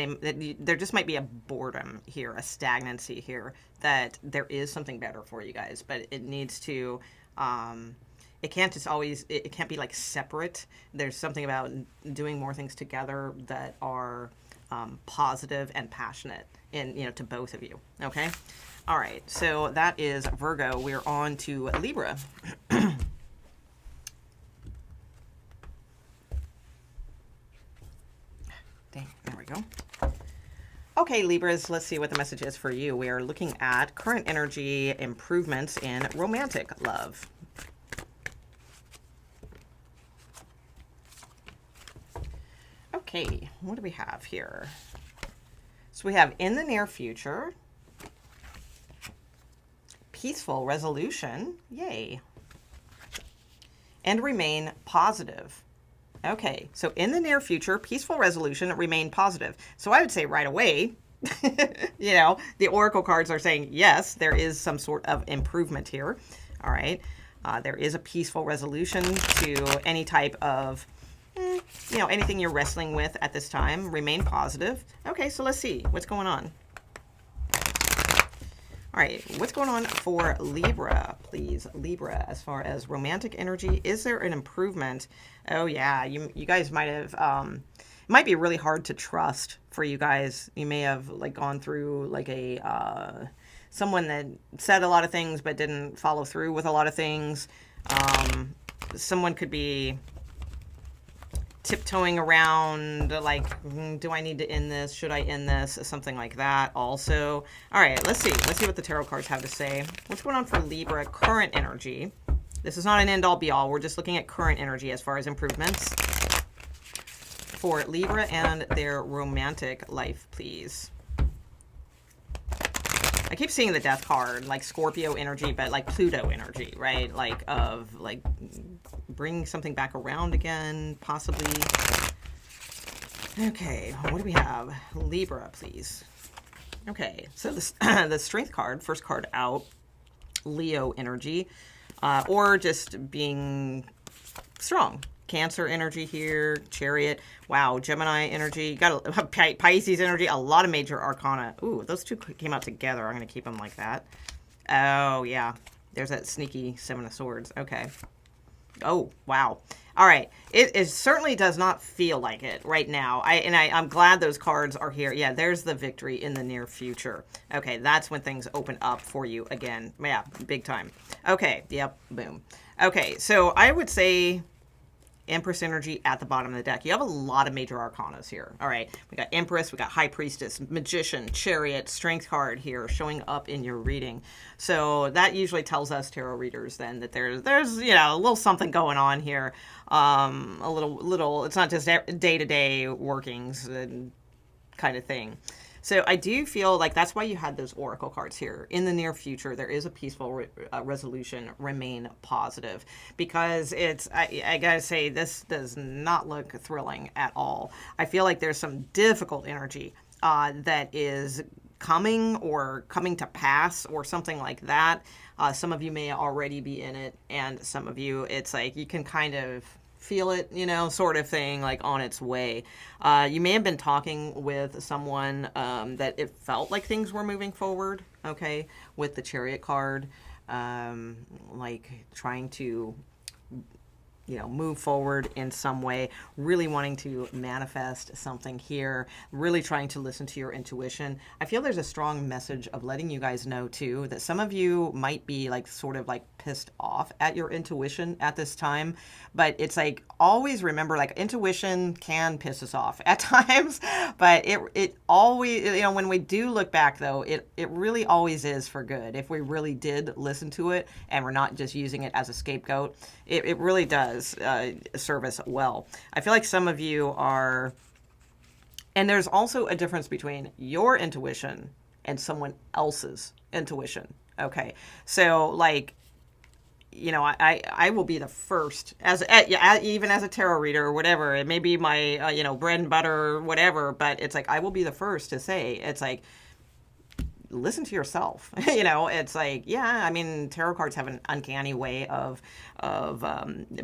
there just might be a boredom here, a stagnancy here, that there is something better for you guys, but it needs to, it can't just always, it can't be like separate. There's something about doing more things together that are positive and passionate in, you know, to both of you. Okay. All right, so that is Virgo. We're on to Libra. Dang, there we go. Okay, Libras, let's see what the message is for you. We are looking at current energy improvements in romantic love. Okay, what do we have here? So we have in the near future, peaceful resolution, yay, and remain positive. Okay, so in the near future, peaceful resolution, remain positive. So I would say right away, you know, the oracle cards are saying, yes, there is some sort of improvement here. All right, there is a peaceful resolution to any type of, you know, anything you're wrestling with at this time. Remain positive. Okay, so let's see what's going on. All right, what's going on for Libra, please? Libra, as far as romantic energy, is there an improvement? Oh, yeah, you guys might have, it might be really hard to trust for you guys. You may have, like, gone through, like, a, someone that said a lot of things but didn't follow through with a lot of things. Someone could be tiptoeing around, like, do I need to end this? Should I end this? Something like that also. All right, let's see what the tarot cards have to say. What's going on for Libra current energy? This is not an end-all be-all. We're just looking at current energy as far as improvements for Libra and their romantic life, please. I keep seeing the death card, like Scorpio energy, but like Pluto energy, right? Like of like bring something back around again, possibly. Okay, what do we have? Libra, please. Okay, so this, the Strength card, first card out, Leo energy, or just being strong. Cancer energy here, Chariot. Wow, Gemini energy. Got a Pisces energy. A lot of major arcana. Ooh, those two came out together. I'm going to keep them like that. Oh, yeah. There's that sneaky Seven of Swords. Okay. Oh, wow. All right. It certainly does not feel like it right now. I'm glad those cards are here. Yeah, there's the victory in the near future. Okay, that's when things open up for you again. Yeah, big time. Okay, yep, boom. Okay, so I would say Empress energy at the bottom of the deck. You have a lot of major arcanas here. All right. We got Empress, we got High Priestess, Magician, Chariot, Strength card here showing up in your reading. So that usually tells us tarot readers then that there's you know, a little something going on here. A little, it's not just day-to-day workings and kind of thing. So I do feel like that's why you had those oracle cards here. In the near future, there is a peaceful resolution. Remain positive, because I gotta say, this does not look thrilling at all. I feel like there's some difficult energy that is coming to pass or something like that. Some of you may already be in it, and some of you, it's like you can kind of feel it, you know, sort of thing, like on its way. You may have been talking with someone that it felt like things were moving forward, okay, with the Chariot card, like trying to, you know, move forward in some way, really wanting to manifest something here, really trying to listen to your intuition. I feel there's a strong message of letting you guys know too that some of you might be like sort of like pissed off at your intuition at this time, but it's like always remember, like, intuition can piss us off at times, but it always, you know, when we do look back though, it really always is for good. If we really did listen to it and we're not just using it as a scapegoat, it really does serve us well. I feel like some of you are, and there's also a difference between your intuition and someone else's intuition. Okay, so like, you know, I will be the first, even as a tarot reader or whatever, it may be my you know, bread and butter or whatever, but it's like I will be the first to say, it's like, listen to yourself. You know, it's like, yeah, I mean, tarot cards have an uncanny way of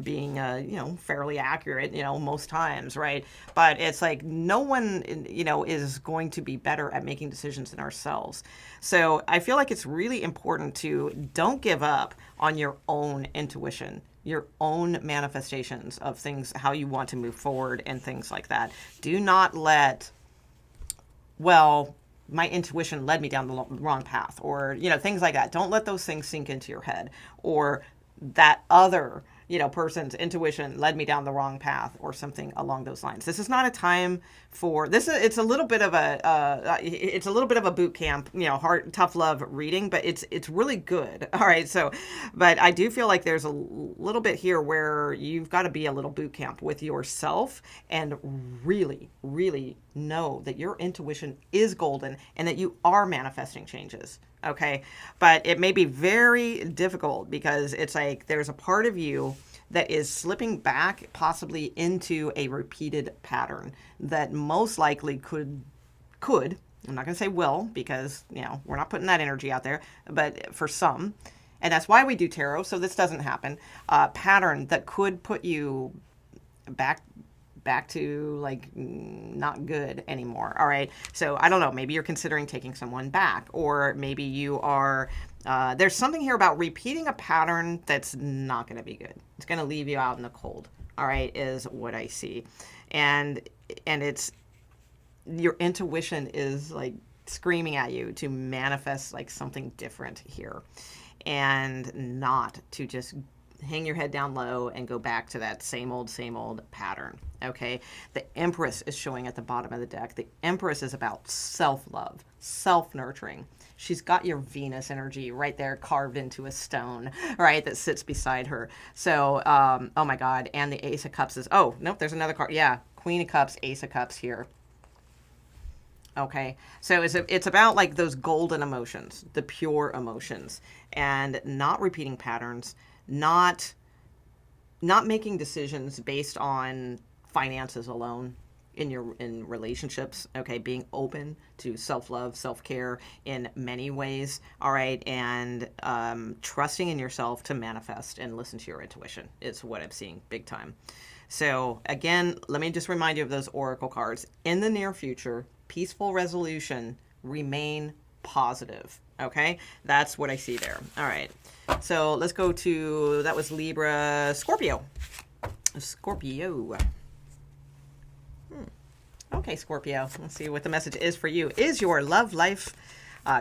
being, you know, fairly accurate, you know, most times, right? But it's like no one, you know, is going to be better at making decisions than ourselves. So I feel like it's really important to don't give up on your own intuition, your own manifestations of things, how you want to move forward and things like that. Do not let, well, my intuition led me down the wrong path, or, you know, things like that. Don't let those things sink into your head, or that other, you know, person's intuition led me down the wrong path, or something along those lines. This is not a time for this. It's a little bit of a boot camp, you know, hard, tough love reading, but it's really good. All right. So, but I do feel like there's a little bit here where you've got to be a little boot camp with yourself and really, really know that your intuition is golden and that you are manifesting changes. Okay. But it may be very difficult because it's like there's a part of you that is slipping back possibly into a repeated pattern that most likely could, I'm not going to say will, because, you know, we're not putting that energy out there, but for some, and that's why we do tarot, so this doesn't happen, pattern that could put you back to like not good anymore. All right. So I don't know, maybe you're considering taking someone back, or maybe you are, there's something here about repeating a pattern that's not going to be good. It's going to leave you out in the cold. All right. Is what I see. And it's, your intuition is like screaming at you to manifest like something different here, and not to just hang your head down low and go back to that same old pattern. Okay. The Empress is showing at the bottom of the deck. The Empress is about self-love, self-nurturing. She's got your Venus energy right there carved into a stone, right, that sits beside her. So, oh my God. And the Ace of Cups is, oh, nope, there's another card. Yeah. Queen of Cups, Ace of Cups here. Okay, so it's about like those golden emotions, the pure emotions, and not repeating patterns, not making decisions based on finances alone in relationships. Okay, being open to self-love, self-care in many ways. All right, and trusting in yourself to manifest and listen to your intuition is what I'm seeing big time. So again, let me just remind you of those oracle cards. In the near future, peaceful resolution, remain positive. Okay, that's what I see there. All right, so let's go to, that was Libra, Scorpio. Okay, Scorpio, let's see what the message is for you. Is your love life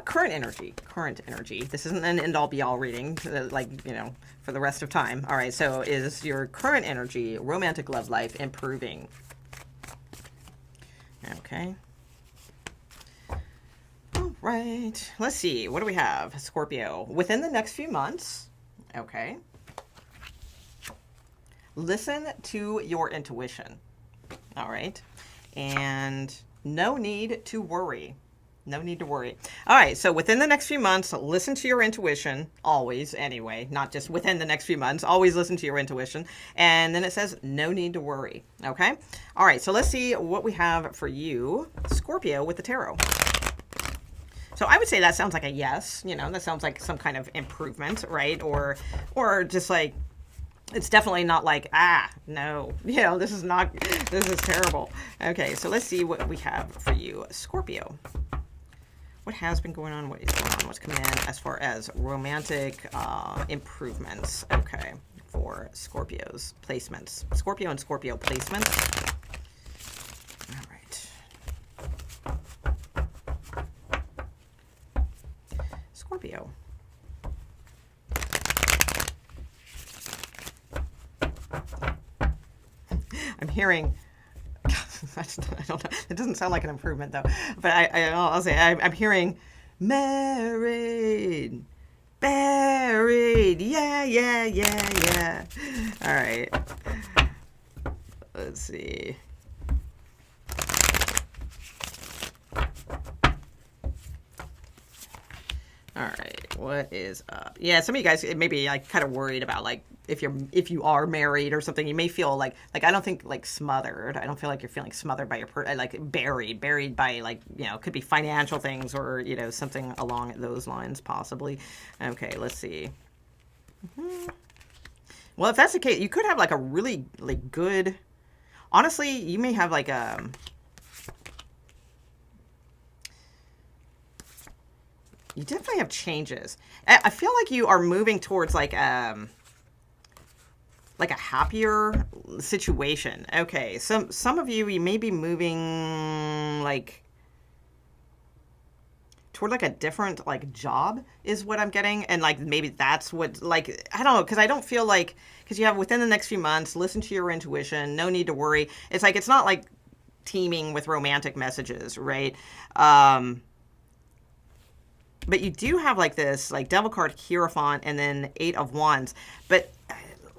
Current energy, current energy. This isn't an end all be all reading, like, you know, for the rest of time. All right, so is your current energy, romantic love life, improving? Okay. All right, let's see. What do we have? Scorpio. Within the next few months, okay. Listen to your intuition. All right. And no need to worry. No need to worry. All right. So within the next few months, listen to your intuition. Always, anyway. Not just within the next few months. Always listen to your intuition. And then it says no need to worry. Okay. All right. So let's see what we have for you, Scorpio, with the tarot. So I would say that sounds like a yes. You know, that sounds like some kind of improvement, right? Or just like, it's definitely not like, no, you know, this is terrible. Okay, so let's see what we have for you, Scorpio. What has been going on? What is going on? What's coming in as far as romantic improvements? Okay, for Scorpio's placements. Scorpio and Scorpio placements. All right. Scorpio. I'm hearing, I don't know, it doesn't sound like an improvement though, but I'll say I'm hearing married, buried, yeah. All right, let's see. All right, what is up? Yeah, some of you guys may be like kind of worried about like if you are married or something, you may feel like I don't think like smothered. I don't feel like you're feeling smothered by your like buried by like, you know, could be financial things or, you know, something along those lines possibly. Okay, let's see. Well, if that's the case, you could have like a really like good. Honestly, you may have like a. You definitely have changes. I feel like you are moving towards like a happier situation. Okay, some of you may be moving like toward like a different like job is what I'm getting, and like maybe that's what, like, I don't know, because I don't feel like, because you have within the next few months, listen to your intuition, no need to worry. It's like it's not like teeming with romantic messages, right? But you do have like this like devil card, Hierophant, and then 8 of Wands. But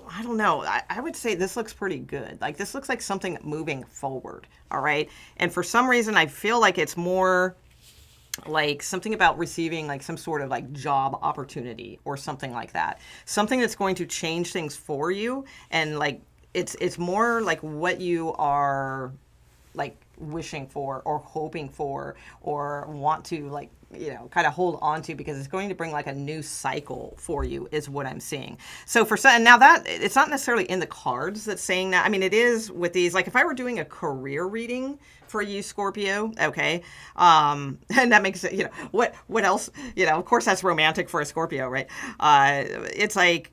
I don't know. I would say this looks pretty good. Like this looks like something moving forward. All right. And for some reason, I feel like it's more like something about receiving like some sort of like job opportunity or something like that. Something that's going to change things for you. And like it's more like what you are like wishing for or hoping for or want to like, you know, kind of hold on to, because it's going to bring like a new cycle for you is what I'm seeing. So for some, now that it's not necessarily in the cards that's saying that. I mean, it is with these, like if I were doing a career reading for you, Scorpio, okay. And that makes it, you know, what else, you know, of course that's romantic for a Scorpio, right? It's like,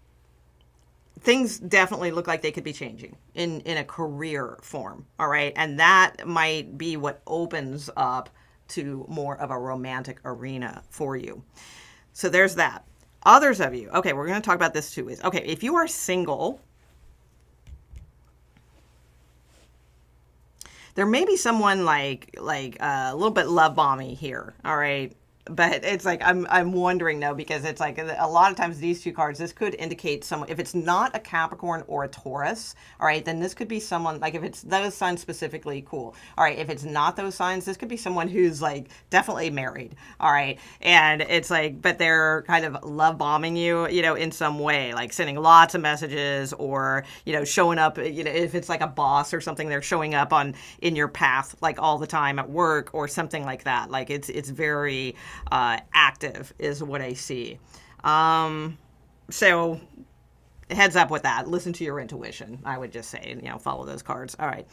things definitely look like they could be changing in a career form, all right? And that might be what opens up to more of a romantic arena for you. So there's that. Others of you, okay, we're going to talk about this too. Okay, if you are single, there may be someone like a little bit love bomby here, all right? But it's like, I'm wondering though, because it's like a lot of times these two cards, this could indicate someone, if it's not a Capricorn or a Taurus, all right, then this could be someone, like if it's those signs specifically, cool. All right, if it's not those signs, this could be someone who's like definitely married, all right? And it's like, but they're kind of love bombing you, you know, in some way, like sending lots of messages or, you know, showing up, you know, if it's like a boss or something, they're showing up in your path like all the time at work or something like that. Like it's very active is what I see. So heads up with that. Listen to your intuition. I would just say, you know, follow those cards. All right.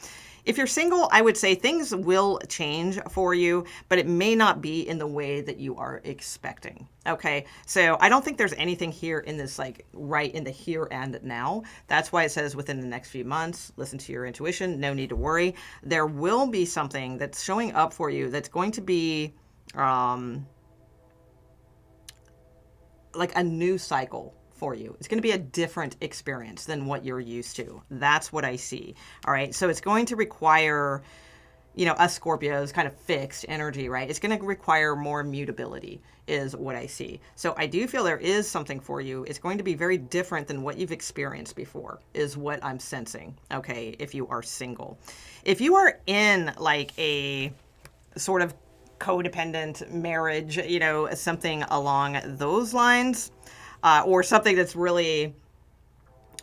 If you're single, I would say things will change for you, but it may not be in the way that you are expecting. Okay. So I don't think there's anything here in this, like right in the here and now. That's why it says within the next few months, listen to your intuition. No need to worry. There will be something that's showing up for you that's going to be, like a new cycle for you. It's going to be a different experience than what you're used to. That's what I see. All right. So it's going to require, us Scorpios, kind of fixed energy, right? It's going to require more mutability is what I see. So I do feel there is something for you. It's going to be very different than what you've experienced before is what I'm sensing. Okay. If you are single, if you are in like a sort of codependent marriage, something along those lines, or something that's really,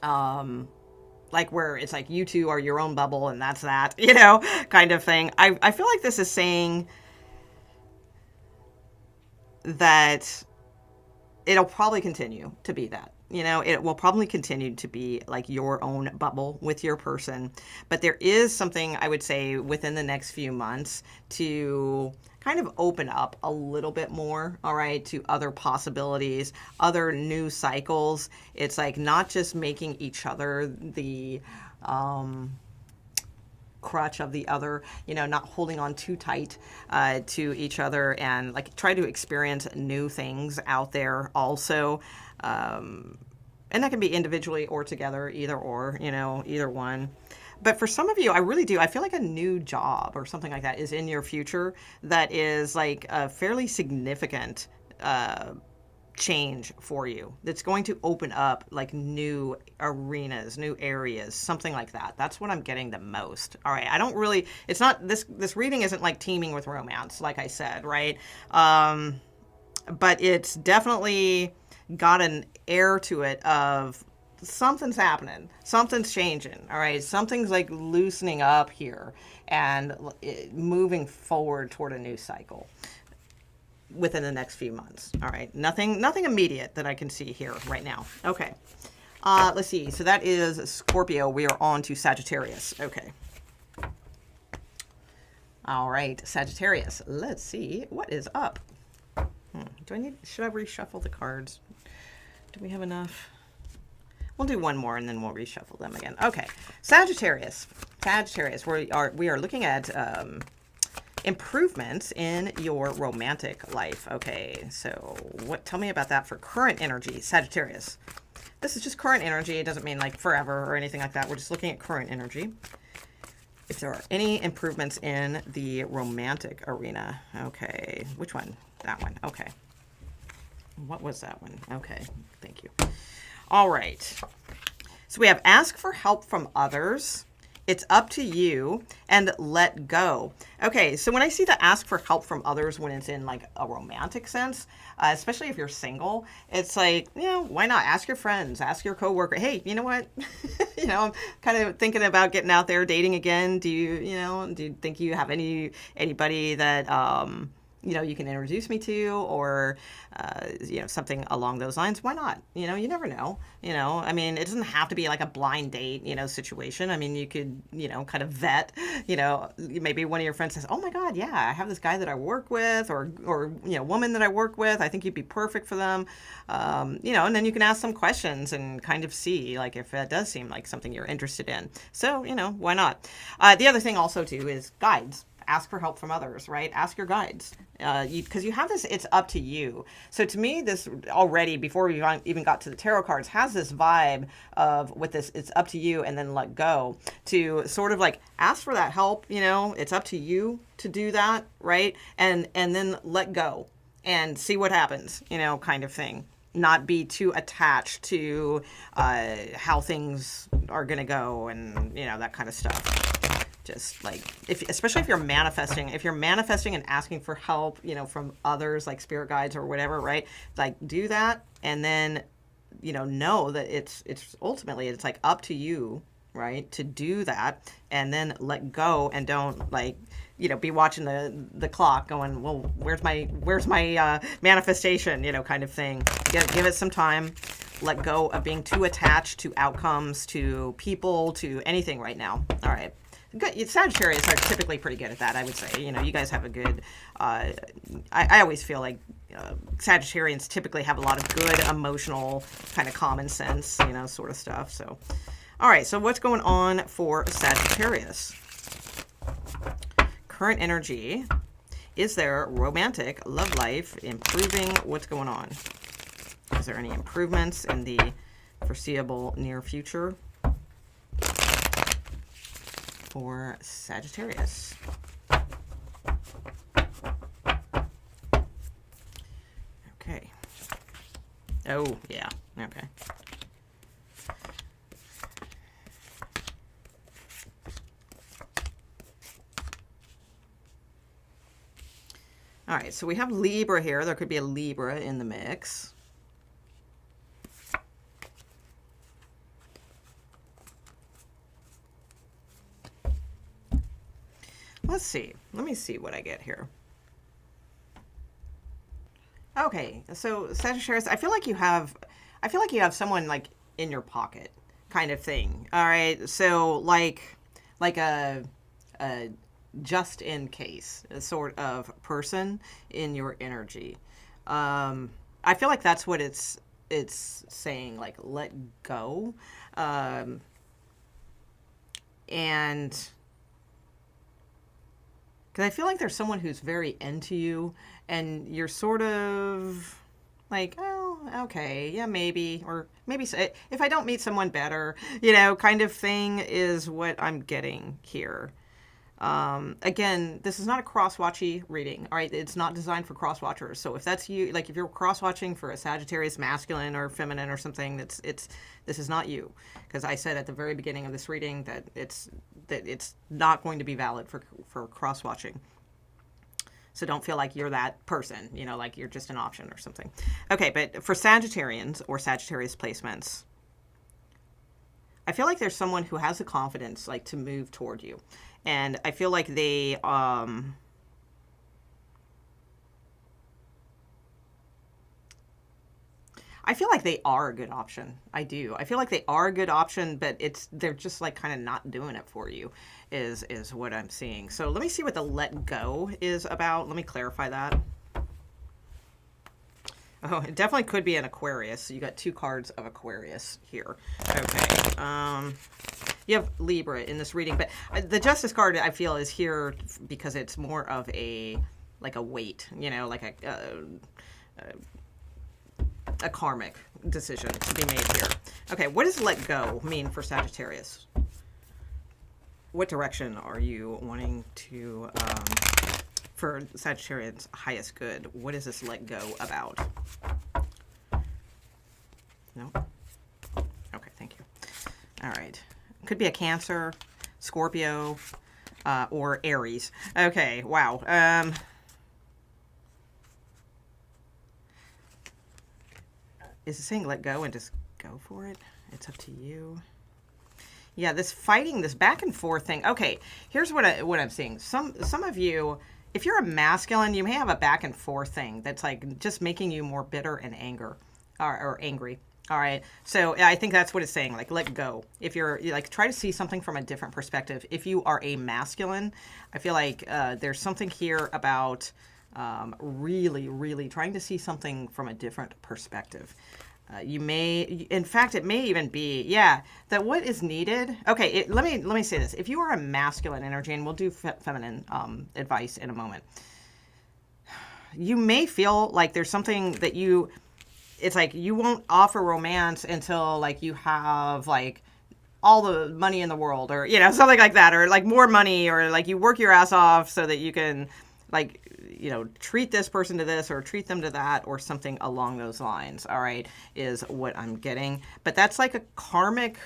like where it's like you two are your own bubble and that's that, kind of thing. I feel like this is saying that it'll probably continue to be that. It will probably continue to be like your own bubble with your person. But there is something I would say within the next few months to kind of open up a little bit more, all right, to other possibilities, other new cycles. It's like not just making each other the crutch of the other, not holding on too tight to each other, and like try to experience new things out there also. And that can be individually or together, either or, either one. But for some of you, I really do. I feel like a new job or something like that is in your future that is like a fairly significant change for you. That's going to open up like new arenas, new areas, something like that. That's what I'm getting the most. All right. I don't really, it's not, this reading isn't like teeming with romance, like I said, right? But it's definitely got an air to it of something's happening, something's changing, all right? Something's like loosening up here and moving forward toward a new cycle within the next few months, all right? Nothing immediate that I can see here right now. Okay, let's see. So that is Scorpio. We are on to Sagittarius. Okay. All right, Sagittarius. Let's see what is up. Should I reshuffle the cards? Do we have enough? We'll do one more and then we'll reshuffle them again. Okay, Sagittarius. We are looking at improvements in your romantic life. Okay, so tell me about that for current energy, Sagittarius. This is just current energy. It doesn't mean like forever or anything like that. We're just looking at current energy. If there are any improvements in the romantic arena. Okay, which one? That one. Okay. What was that one? Okay, thank you. All right. So we have ask for help from others. It's up to you, and let go. Okay, so when I see the ask for help from others when it's in like a romantic sense, especially if you're single, it's like, why not ask your friends, ask your coworker, hey, you know what? I'm kind of thinking about getting out there dating again. Do you think you have anybody that you can introduce me to, or, something along those lines. Why not? You never know. I mean, it doesn't have to be like a blind date, situation. I mean, you could, kind of vet, maybe one of your friends says, oh my God, yeah, I have this guy that I work with, or, woman that I work with. I think you'd be perfect for them. And then you can ask some questions and kind of see, like, if that does seem like something you're interested in. So, why not? The other thing also too is guides. Ask for help from others, right? Ask your guides. Because you have this, it's up to you. So to me, this already, before we even got to the tarot cards, has this vibe of with this, it's up to you and then let go, to sort of like ask for that help, it's up to you to do that, right? And then let go and see what happens, kind of thing. Not be too attached to how things are going to go and, that kind of stuff. Just like, especially if you're manifesting and asking for help, from others, like spirit guides or whatever, right? Like, do that. And then, know that it's ultimately, it's like up to you, right? To do that, and then let go, and don't like, be watching the clock going, well, where's my manifestation, kind of thing. Give it some time. Let go of being too attached to outcomes, to people, to anything right now. All right. Good. Sagittarius are typically pretty good at that, I would say. You guys have a good, I always feel like Sagittarians typically have a lot of good emotional kind of common sense, sort of stuff. So, all right. So what's going on for Sagittarius? Current energy. Is there romantic love life improving? What's going on? Is there any improvements in the foreseeable near future for Sagittarius? Okay. Oh, yeah. Okay. All right, so we have Libra here. There could be a Libra in the mix. Let's see. Let me see what I get here. Okay, so Sagittarius, I feel like you have someone like in your pocket kind of thing. All right, so like a just in case sort of person in your energy. I feel like that's what it's saying, like let go, and because I feel like there's someone who's very into you, and you're sort of like, oh, okay, yeah, maybe, or maybe if I don't meet someone better, kind of thing is what I'm getting here. Again, this is not a cross-watchy reading, all right? It's not designed for cross-watchers. So if that's you, like if you're cross-watching for a Sagittarius masculine or feminine or something, this is not you. Because I said at the very beginning of this reading that it's not going to be valid for cross-watching. So don't feel like you're that person, like you're just an option or something. Okay, but for Sagittarians or Sagittarius placements, I feel like there's someone who has the confidence like to move toward you. And I feel like they are a good option. I do. I feel like they are a good option, but they're just like kind of not doing it for you is what I'm seeing. So let me see what the let go is about. Let me clarify that. Oh, it definitely could be an Aquarius. So you got 2 cards of Aquarius here. Okay. You have Libra in this reading, but the Justice card I feel is here because it's more of a weight, like a karmic decision to be made here. Okay, what does let go mean for Sagittarius? What direction are you wanting to, for Sagittarians' highest good? What is this let go about? No? Okay, thank you. All right. Could be a Cancer, Scorpio, or Aries. Okay, wow. Is it saying let go and just go for it? It's up to you. Yeah, this fighting, this back and forth thing. Okay, here's what I'm seeing. Some of you, if you're a masculine, you may have a back and forth thing that's like just making you more bitter and or angry. All right. So I think that's what it's saying. Like, let go. If you're like, try to see something from a different perspective. If you are a masculine, I feel like there's something here about really, really trying to see something from a different perspective. You may, in fact, it may even be, that what is needed. Okay. Let me say this. If you are a masculine energy, and we'll do feminine advice in a moment, you may feel like there's something that it's like you won't offer romance until like you have like all the money in the world, or something like that, or like more money, or like you work your ass off so that you can like treat this person to this or treat them to that or something along those lines. All right, is what I'm getting. But that's like a karmic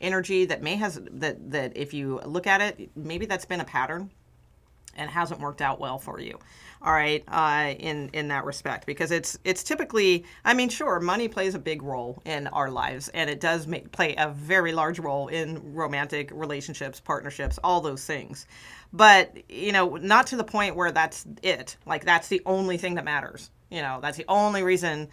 energy that that if you look at it, maybe that's been a pattern and hasn't worked out well for you. All right, in that respect, because it's typically, I mean, sure, money plays a big role in our lives, and it does play a very large role in romantic relationships, partnerships, all those things. But, not to the point where that's it. Like, that's the only thing that matters. That's the only reason,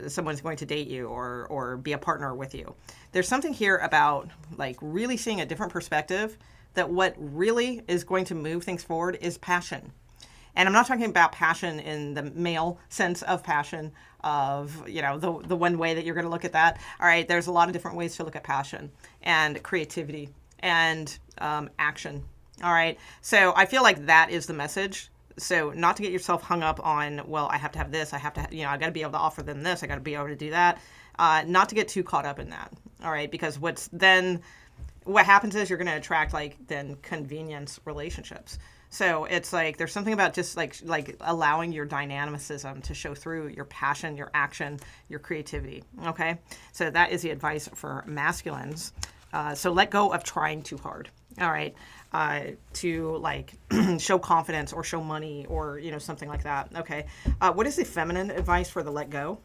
someone's going to date you or be a partner with you. There's something here about, like, really seeing a different perspective, that what really is going to move things forward is passion. And I'm not talking about passion in the male sense of passion of, the one way that you're going to look at that. All right, there's a lot of different ways to look at passion and creativity and action. All right, so I feel like that is the message So not to get yourself hung up on, well, I have to have this, I have to, I got to be able to offer them this, I got to be able to do that. Not to get too caught up in that. All right. Because what happens is you're going to attract like then convenience relationships. So it's like there's something about just like allowing your dynamicism to show through your passion, your action, your creativity. Okay. So that is the advice for masculines. So let go of trying too hard. All right. To like show confidence or show money or, something like that. Okay. What is the feminine advice for the let go?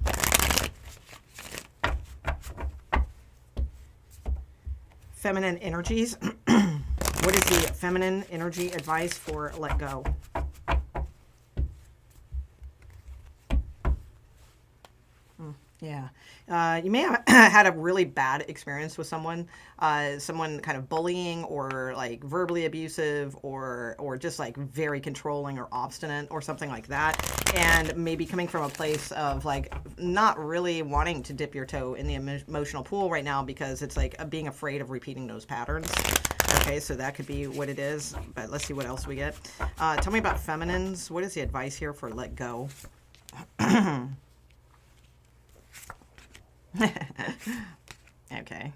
Feminine energies. What is the feminine energy advice for let go? Yeah. You may have had a really bad experience with someone kind of bullying or like verbally abusive or just like very controlling or obstinate or something like that. And maybe coming from a place of like not really wanting to dip your toe in the emotional pool right now because it's like being afraid of repeating those patterns. Okay, so that could be what it is. But let's see what else we get. Tell me about feminines. What is the advice here for let go? Okay.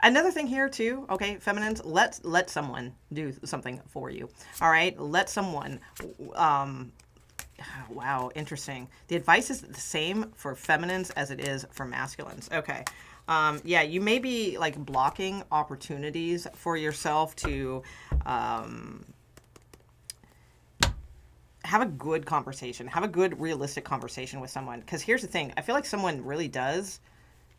Another thing here too, okay, feminines, let someone do something for you. All right, let someone. Wow, interesting. The advice is the same for feminines as it is for masculines. Okay. Yeah, you may be like blocking opportunities for yourself to have a good conversation, have a good realistic conversation with someone. Because here's the thing, I feel like someone really does.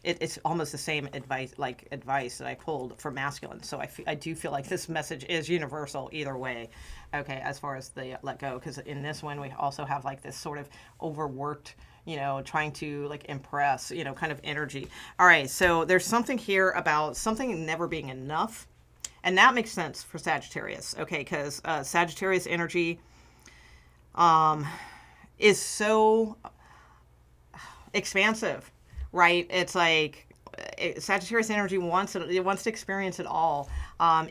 It's almost the same advice that I pulled for masculine. So I do feel like this message is universal either way. Okay, as far as the let go, because in this one we also have like this sort of overworked, trying to like impress, kind of energy. All right, so there's something here about something never being enough, and that makes sense for Sagittarius. Okay, because Sagittarius energy is so expansive, right? It's like Sagittarius energy wants it. It wants to experience it all.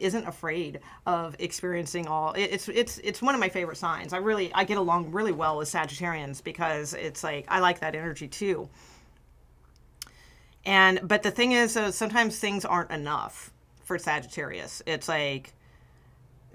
Isn't afraid of experiencing all. It's one of my favorite signs. I get along really well with Sagittarians because it's like I like that energy too. But the thing is, sometimes things aren't enough for Sagittarius. It's like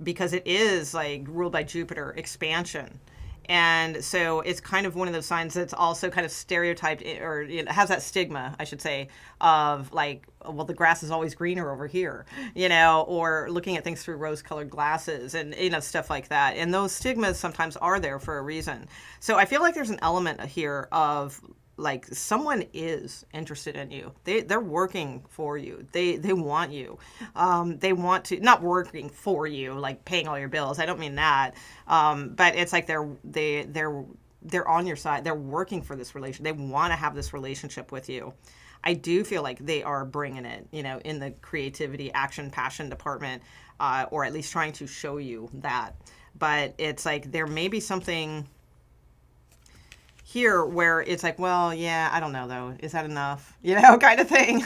because it is like ruled by Jupiter, expansion. And so it's kind of one of those signs that's also kind of stereotyped or has that stigma, I should say, of like, well, the grass is always greener over here, or looking at things through rose-colored glasses and, stuff like that. And those stigmas sometimes are there for a reason. So I feel like there's an element here of like someone is interested in you. They're working for you. They want you. They want to, not working for you, like paying all your bills. I don't mean that. But it's like they're on your side. They're working for this relation. They want to have this relationship with you. I do feel like they are bringing it, in the creativity, action, passion department, or at least trying to show you that. But it's like there may be something here where it's like, well, yeah, I don't know though. Is that enough? Kind of thing.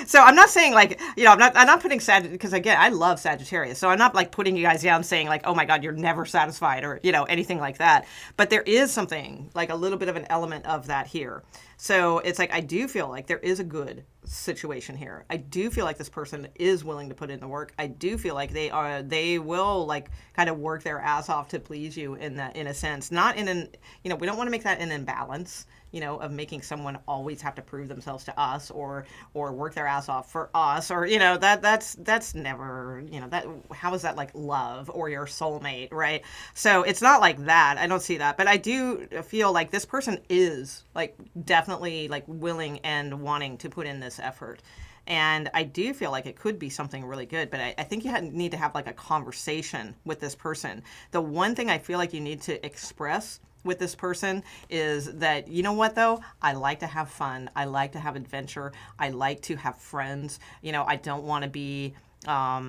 So I'm not saying like, I'm not putting because again, I love Sagittarius. So I'm not like putting you guys down saying like, oh my God, you're never satisfied or, anything like that. But there is something like a little bit of an element of that here. So it's like, I do feel like there is a good situation here. I do feel like this person is willing to put in the work. I do feel like they will like kind of work their ass off to please you in a sense, not in an, we don't want to make that an imbalance, of making someone always have to prove themselves to us or work their ass off for us or, that's never, that, how is that like love or your soulmate, right? So it's not like that. I don't see that, but I do feel like this person is like definitely like willing and wanting to put in this effort. And I do feel like it could be something really good, but I think you need to have like a conversation with this person. The one thing I feel like you need to express with this person is that, you know what though, I like to have fun, I like to have adventure, I like to have friends, I don't want to be stuck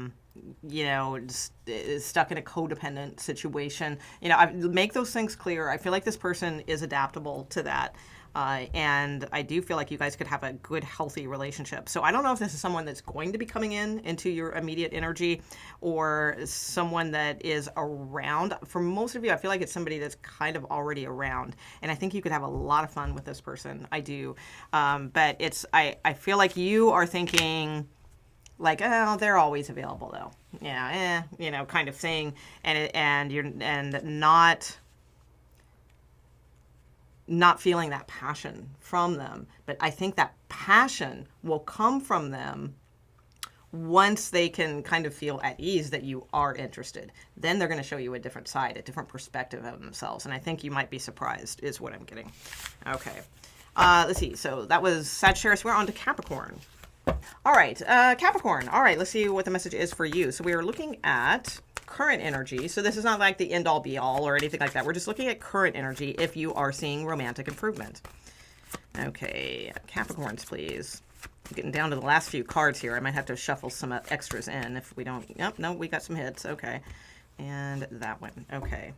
in a codependent situation. I make those things clear. I feel like this person is adaptable to that. And I do feel like you guys could have a good, healthy relationship. So I don't know if this is someone that's going to be coming into your immediate energy or someone that is around. For most of you, I feel like it's somebody that's kind of already around. And I think you could have a lot of fun with this person. I do. But I feel like you are thinking like, oh, they're always available though. Yeah, kind of thing. And you're not feeling that passion from them. But I think that passion will come from them once they can kind of feel at ease that you are interested. Then they're going to show you a different side, a different perspective of themselves. And I think you might be surprised is what I'm getting. Okay. Let's see. So that was Sagittarius. We're on to Capricorn. All right. Capricorn. All right. Let's see what the message is for you. So we are looking at current energy. So this is not like the end all be all or anything like that. We're just looking at current energy if you are seeing romantic improvement. Okay, Capricorns, please. I'm getting down to the last few cards here. I might have to shuffle some extras in if we don't. Yep, no, we got some hits. Okay, and that one. Okay.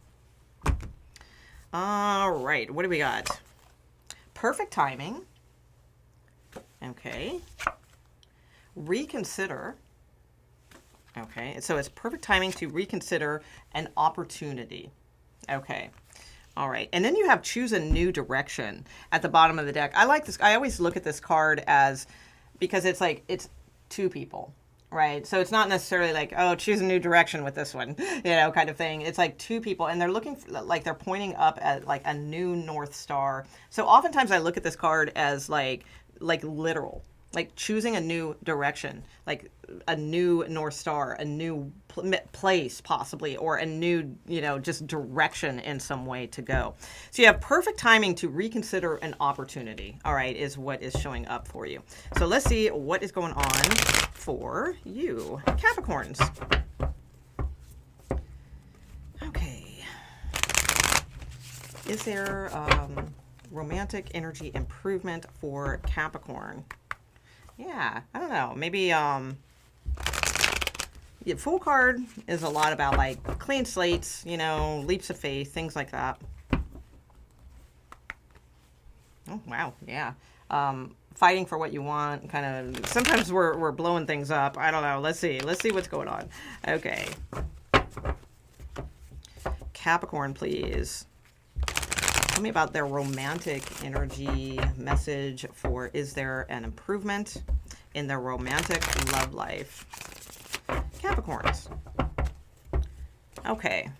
All right, what do we got? Perfect timing. Okay. Reconsider. Okay, so it's perfect timing to reconsider an opportunity. Okay. All right. And then you have choose a new direction at the bottom of the deck. I like this. I always look at this card because it's like, it's two people, right? So it's not necessarily like, oh, choose a new direction with this one, kind of thing. It's like two people and they're looking for, like, they're pointing up at like a new North Star. So oftentimes I look at this card as like literal, like choosing a new direction, like a new North Star, a new place possibly, or a new, just direction in some way to go. So you have perfect timing to reconsider an opportunity, all right, is what is showing up for you. So let's see what is going on for you, Capricorns. Okay. Is there romantic energy improvement for Capricorn? Yeah, I don't know. Maybe the Fool card is a lot about like clean slates, leaps of faith, things like that. Oh, wow. Yeah. Fighting for what you want, kind of. Sometimes we're blowing things up. I don't know. Let's see what's going on. Okay. Capricorn, please. Tell me about their romantic energy message for, is there an improvement in their romantic love life? Capricorns. Okay.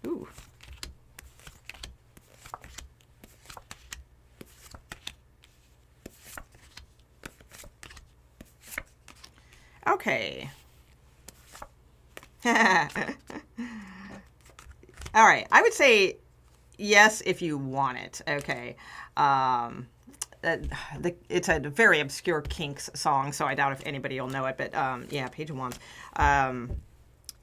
Ooh. Okay. All right. I would say yes, if you want it. Okay. It's a very obscure Kinks song, so I doubt if anybody will know it. But yeah, Page of Wands.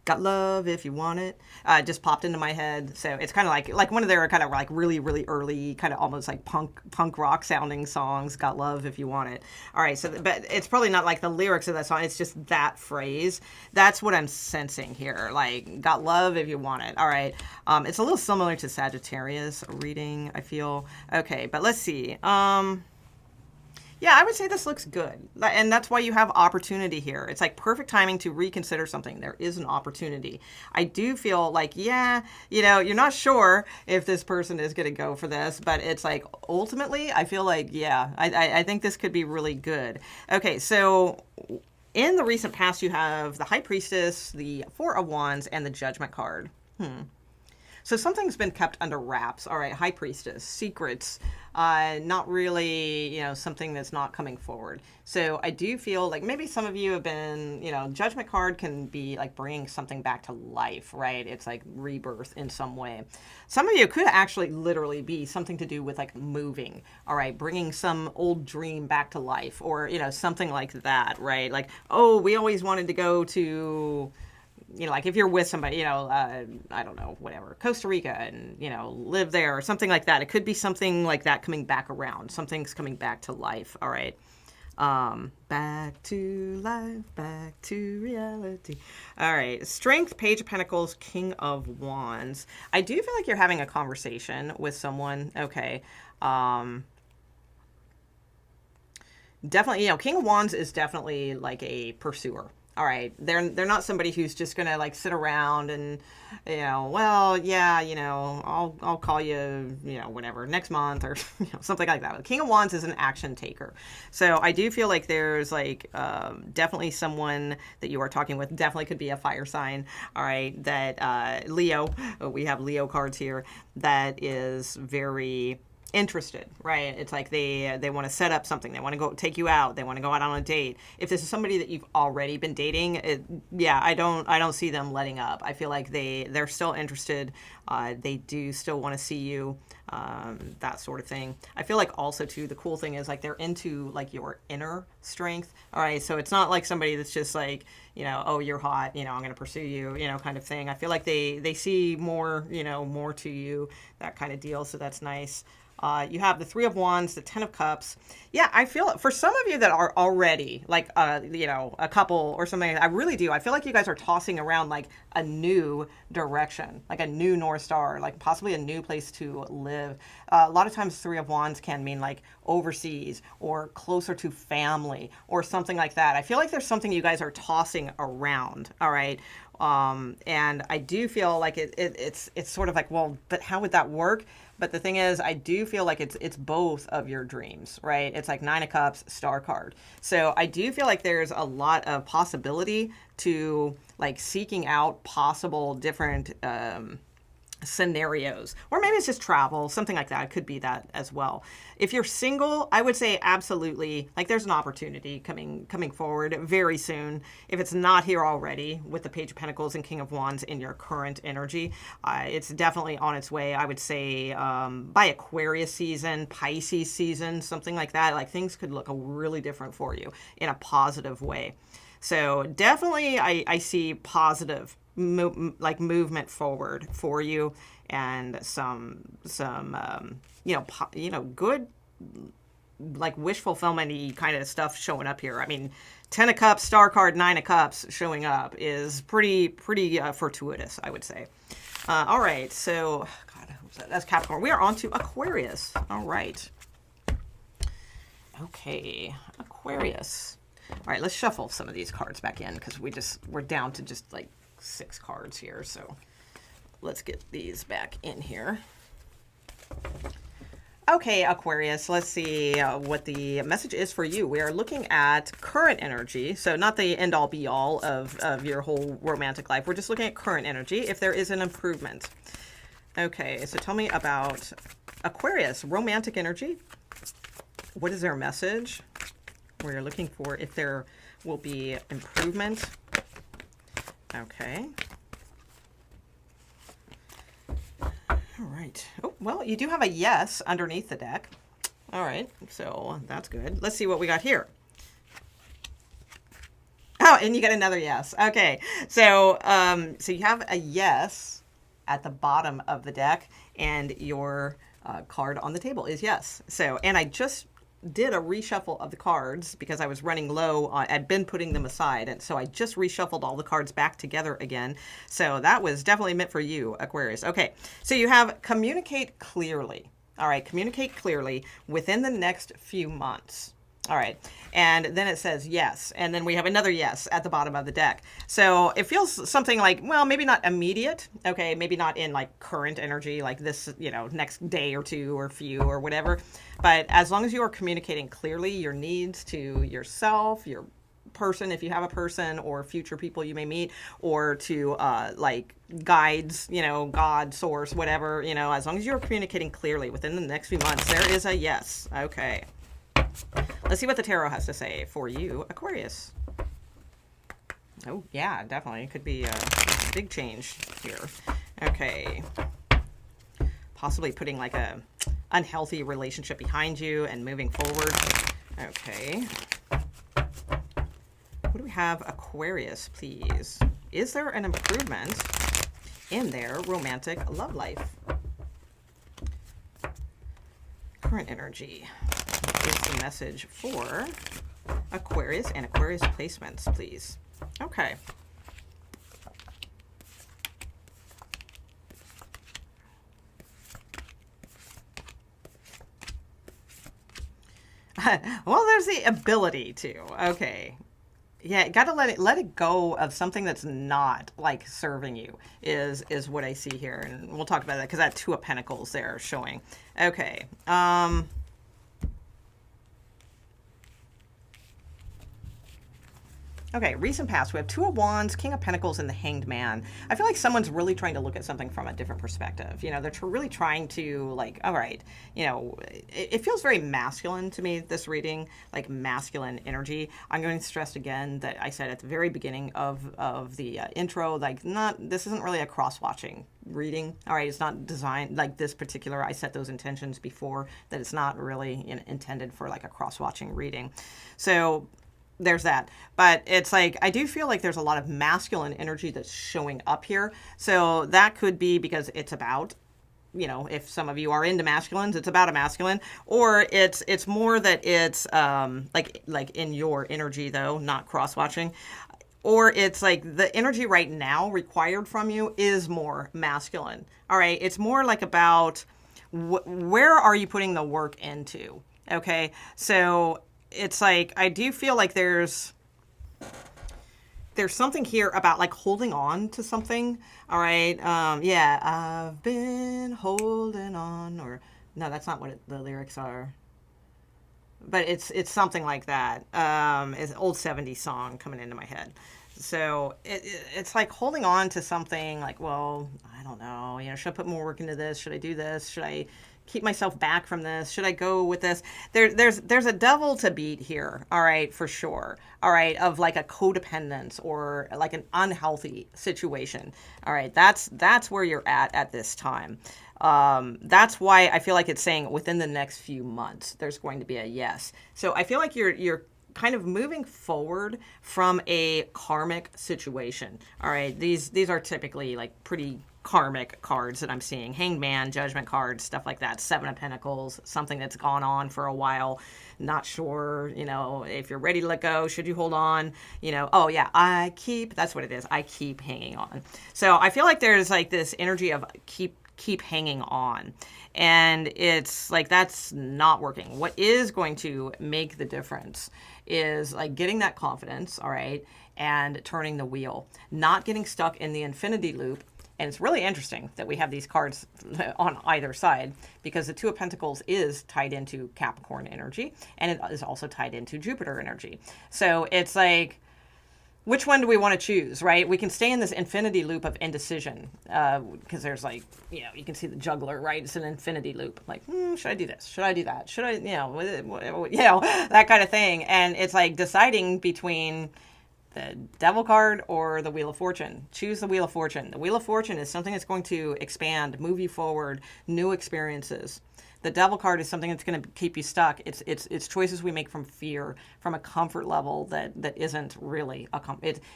Got love if you want it. Just popped into my head. So it's kind of like one of their kind of like really, really early, kind of almost like punk rock sounding songs. Got love if you want it. All right. So, but it's probably not like the lyrics of that song. It's just that phrase. That's what I'm sensing here. Like, got love if you want it. All right. It's a little similar to Sagittarius reading, I feel. Okay. But let's see. Yeah, I would say this looks good. And that's why you have opportunity here. It's like perfect timing to reconsider something. There is an opportunity. I do feel like, yeah, you're not sure if this person is going to go for this, but it's like ultimately, I feel like, yeah, I think this could be really good. Okay, so in the recent past, you have the High Priestess, the Four of Wands, and the Judgment card. So something's been kept under wraps. All right, High Priestess, secrets, not really, something that's not coming forward. So I do feel like maybe some of you have been, Judgment card can be like bringing something back to life, right? It's like rebirth in some way. Some of you could actually literally be something to do with like moving, all right, bringing some old dream back to life or, something like that, right? Like, oh, we always wanted to go to, like if you're with somebody, I don't know, whatever, Costa Rica and, live there or something like that. It could be something like that coming back around. Something's coming back to life. All right. Back to life, back to reality. All right. Strength, Page of Pentacles, King of Wands. I do feel like you're having a conversation with someone. Okay. Definitely, King of Wands is definitely like a pursuer. All right, they're not somebody who's just gonna like sit around and, well, yeah, I'll call you, whatever, next month or something like that. King of Wands is an action taker, so I do feel like there's like definitely someone that you are talking with. Definitely could be a fire sign. All right, that Leo. We have Leo cards here. That is very interested, right? It's like they want to set up something. They want to go take you out. They want to go out on a date. If this is somebody that you've already been dating, I don't see them letting up. I feel like they're still interested. They do still want to see you, that sort of thing. I feel like also too, the cool thing is like they're into like your inner strength. All right, so it's not like somebody that's just like, oh, you're hot, I'm going to pursue you, kind of thing. I feel like they see more, more to you, that kind of deal. So that's nice. You have the Three of Wands, the Ten of Cups. Yeah, I feel for some of you that are already like, a couple or something, I really do. I feel like you guys are tossing around like a new direction, like a new North Star, like possibly a new place to live. A lot of times Three of Wands can mean like overseas or closer to family or something like that. I feel like there's something you guys are tossing around. All right. And I do feel like it's sort of like, well, but how would that work? But the thing is, I do feel like it's both of your dreams, right? It's like Nine of Cups, Star card. So I do feel like there's a lot of possibility to like seeking out possible different scenarios, or maybe it's just travel, something like that. It could be that as well. If you're single, I would say absolutely, like there's an opportunity coming forward very soon. If it's not here already with the Page of Pentacles and King of Wands in your current energy, it's definitely on its way. I would say by Aquarius season, Pisces season, something like that. Like things could look really different for you in a positive way. So definitely I see positive movement forward for you, and some good like wish fulfillment-y kind of stuff showing up here. I mean, Ten of Cups, Star card, Nine of Cups showing up is pretty fortuitous, I would say. All right, so God, that's Capricorn. We are on to Aquarius. All right. Okay, Aquarius. All right, let's shuffle some of these cards back in because we're down to just like 6 cards here. So let's get these back in here. Okay, Aquarius, let's see what the message is for you. We are looking at current energy. So not the end all be all of your whole romantic life. We're just looking at current energy, if there is an improvement. Okay, so tell me about Aquarius, romantic energy. What is their message? We're looking for if there will be improvement. Okay. All right. Oh, well, you do have a yes underneath the deck. All right, so that's good. Let's see what we got here. Oh, and you get another yes. Okay, so so you have a yes at the bottom of the deck, and your card on the table is yes. So, and I just did a reshuffle of the cards because I was running low. I'd been putting them aside, and so I just reshuffled all the cards back together again. So that was definitely meant for you, Aquarius. Okay, so you have communicate clearly. All right, communicate clearly within the next few months. All right, and then it says yes, and then we have another yes at the bottom of the deck. So it feels something like, well, maybe not immediate, okay, maybe not in like current energy, like this, next day or two or few or whatever, but as long as you are communicating clearly your needs to yourself, your person, if you have a person, or future people you may meet, or to like guides, God, source, whatever, as long as you're communicating clearly within the next few months, there is a yes. Okay. Let's see what the tarot has to say for you, Aquarius. Oh, yeah, definitely. It could be a big change here. Okay. Possibly putting like a unhealthy relationship behind you and moving forward. Okay. What do we have, Aquarius, please? Is there an improvement in their romantic love life? Current energy is the message for Aquarius and Aquarius placements, please. Okay. Well, there's the ability to. Okay. Yeah, got to let it go of something that's not like serving you is what I see here, and we'll talk about that because that Two of Pentacles there showing. Okay. Okay, recent past, we have Two of Wands, King of Pentacles, and the Hanged Man. I feel like someone's really trying to look at something from a different perspective. You know, they're really trying to, like, all right, you know, it feels very masculine to me, this reading, like masculine energy. I'm going to stress again that I said at the very beginning of the intro, like, this isn't really a cross-watching reading. All right, it's not designed like this particular, I set those intentions before, that it's not really intended for like a cross-watching reading. So there's that. But it's like, I do feel like there's a lot of masculine energy that's showing up here. So that could be because it's about, you know, if some of you are into masculines, it's about a masculine, or it's more that it's like in your energy though, not cross-watching. Or it's like the energy right now required from you is more masculine. All right, it's more like about where are you putting the work into? Okay, so it's like, I do feel like there's something here about like holding on to something. All right. Yeah. I've been holding on, or no, that's not what the lyrics are, but it's something like that. It's an old 70s song coming into my head. So it's like holding on to something like, well, I don't know, you know, should I put more work into this? Should I do this? Should I keep myself back from this? Should I go with this? There's a devil to beat here. All right, for sure. All right, of like a codependence or like an unhealthy situation. All right, that's where you're at this time. That's why I feel like it's saying within the next few months, there's going to be a yes. So I feel like you're kind of moving forward from a karmic situation. All right, these are typically like pretty karmic cards that I'm seeing. Hanged Man, Judgment cards, stuff like that. Seven of Pentacles, something that's gone on for a while. Not sure, you know, if you're ready to let go, should you hold on? You know, oh yeah, that's what it is. I keep hanging on. So I feel like there's like this energy of keep hanging on. And it's like, that's not working. What is going to make the difference is like getting that confidence, all right, and turning the wheel, not getting stuck in the infinity loop. And it's really interesting that we have these cards on either side, because the Two of Pentacles is tied into Capricorn energy, and it is also tied into Jupiter energy. So it's like, which one do we want to choose, right? We can stay in this infinity loop of indecision, because there's like, you know, you can see the juggler, right? It's an infinity loop. Like, should I do this? Should I do that? Should I, you know, that kind of thing. And it's like deciding between the Devil card or the Wheel of Fortune. Choose the Wheel of Fortune. The Wheel of Fortune is something that's going to expand, move you forward, new experiences. The Devil card is something that's going to keep you stuck. It's choices we make from fear, from a comfort level that isn't really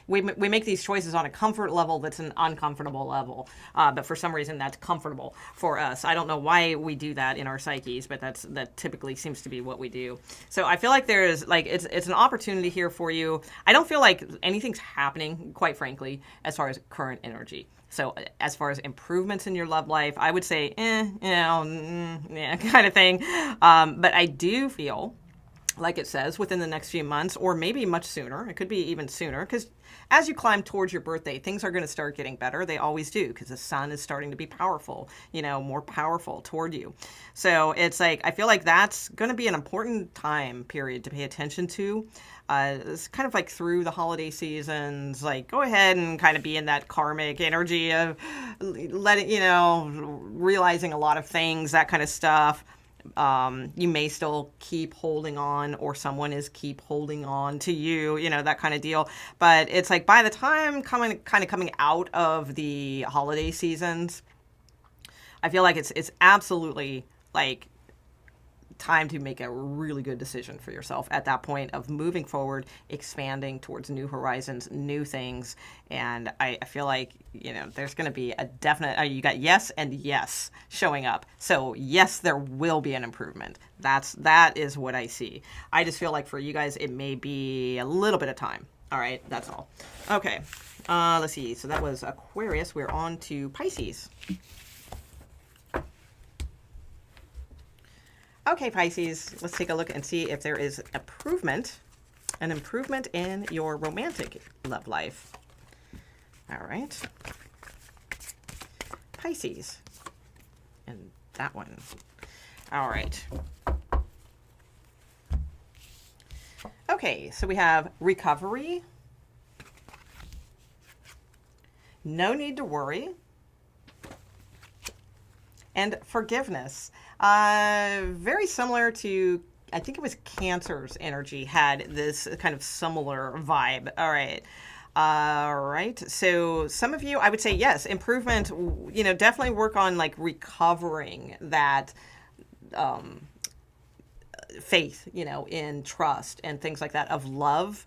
we make these choices on a comfort level that's an uncomfortable level, but for some reason that's comfortable for us. I don't know why we do that in our psyches, but that typically seems to be what we do. So I feel like there's like it's an opportunity here for you. I don't feel like anything's happening, quite frankly, as far as current energy. So as far as improvements in your love life, I would say, yeah, kind of thing. But I do feel like it says within the next few months, or maybe much sooner. It could be even sooner, because as you climb towards your birthday, things are going to start getting better. They always do, because the sun is starting to be powerful, you know, more powerful toward you. So it's like, I feel like that's going to be an important time period to pay attention to. It's kind of like through the holiday seasons, like go ahead and kind of be in that karmic energy of letting, you know, realizing a lot of things, that kind of stuff. You may still keep holding on, or someone is keep holding on to you, you know, that kind of deal. But it's like by the time coming out of the holiday seasons, I feel like it's absolutely like time to make a really good decision for yourself at that point of moving forward, expanding towards new horizons, new things. And I feel like, you know, there's going to be a definite, you got yes and yes showing up. So yes, there will be an improvement. That is what I see. I just feel like for you guys, it may be a little bit of time. All right, that's all. Okay, let's see. So that was Aquarius. We're on to Pisces. Okay, Pisces, let's take a look and see if there is an improvement in your romantic love life. All right. Pisces. And that one. All right. Okay, so we have recovery. No need to worry. And forgiveness. Very similar to, I think it was Cancer's energy had this kind of similar vibe. All right. So some of you, I would say, yes, improvement, you know, definitely work on like recovering that faith, you know, in trust and things like that, of love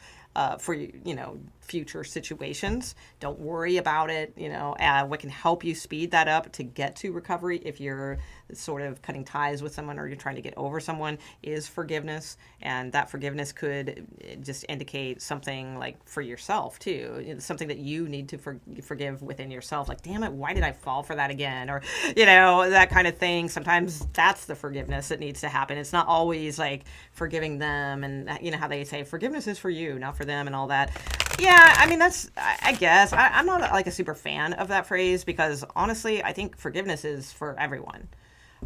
for, you know, future situations. Don't worry about it. You know, what can help you speed that up to get to recovery if you're sort of cutting ties with someone or you're trying to get over someone is forgiveness. And that forgiveness could just indicate something like for yourself too, you know, something that you need to forgive within yourself. Like, damn it, why did I fall for that again? Or, you know, that kind of thing. Sometimes that's the forgiveness that needs to happen. It's not always like forgiving them, and you know how they say forgiveness is for you, not for them, and all that. Yeah, I mean, that's, I guess, I'm not like a super fan of that phrase, because honestly, I think forgiveness is for everyone,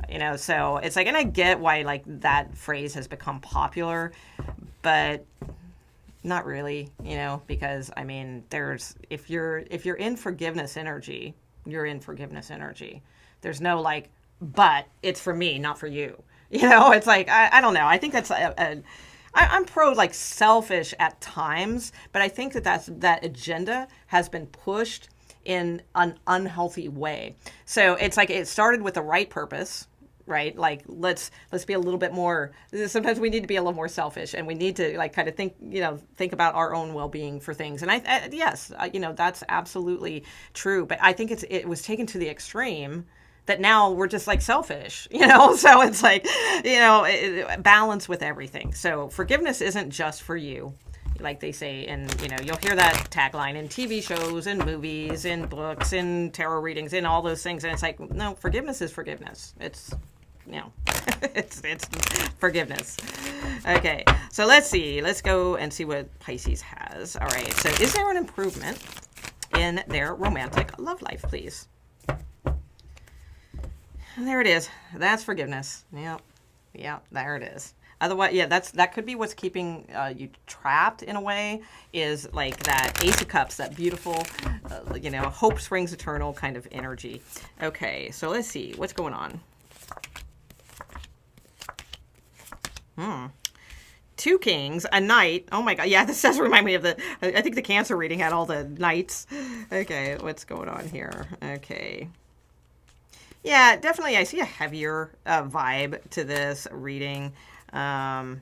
you know, so it's like, and I get why like that phrase has become popular, but not really, you know, because I mean, if you're in forgiveness energy, you're in forgiveness energy. There's no like, but it's for me, not for you. You know, it's like, I don't know. I think that's I'm pro like selfish at times, but I think that agenda has been pushed in an unhealthy way. So it's like it started with the right purpose, right? Like let's be a little bit more. Sometimes we need to be a little more selfish, and we need to like kind of think about our own well-being for things. And yes, you know, that's absolutely true. But I think it was taken to the extreme that now we're just like selfish, you know? So it's like, you know, balance with everything. So forgiveness isn't just for you, like they say. And, you know, you'll hear that tagline in TV shows and movies and books and tarot readings and all those things. And it's like, no, forgiveness is forgiveness. It's, you know, it's forgiveness. Okay. So let's see. Let's go and see what Pisces has. All right. So is there an improvement in their romantic love life, please? There it is. That's forgiveness. Yep. There it is. Otherwise, yeah, that could be what's keeping you trapped in a way, is like that Ace of Cups, that beautiful, you know, hope springs eternal kind of energy. Okay, so let's see what's going on. Two kings, a knight. Oh my God. Yeah, this does remind me of I think the Cancer reading had all the knights. Okay, what's going on here? Okay. Yeah, definitely. I see a heavier vibe to this reading. Yeah,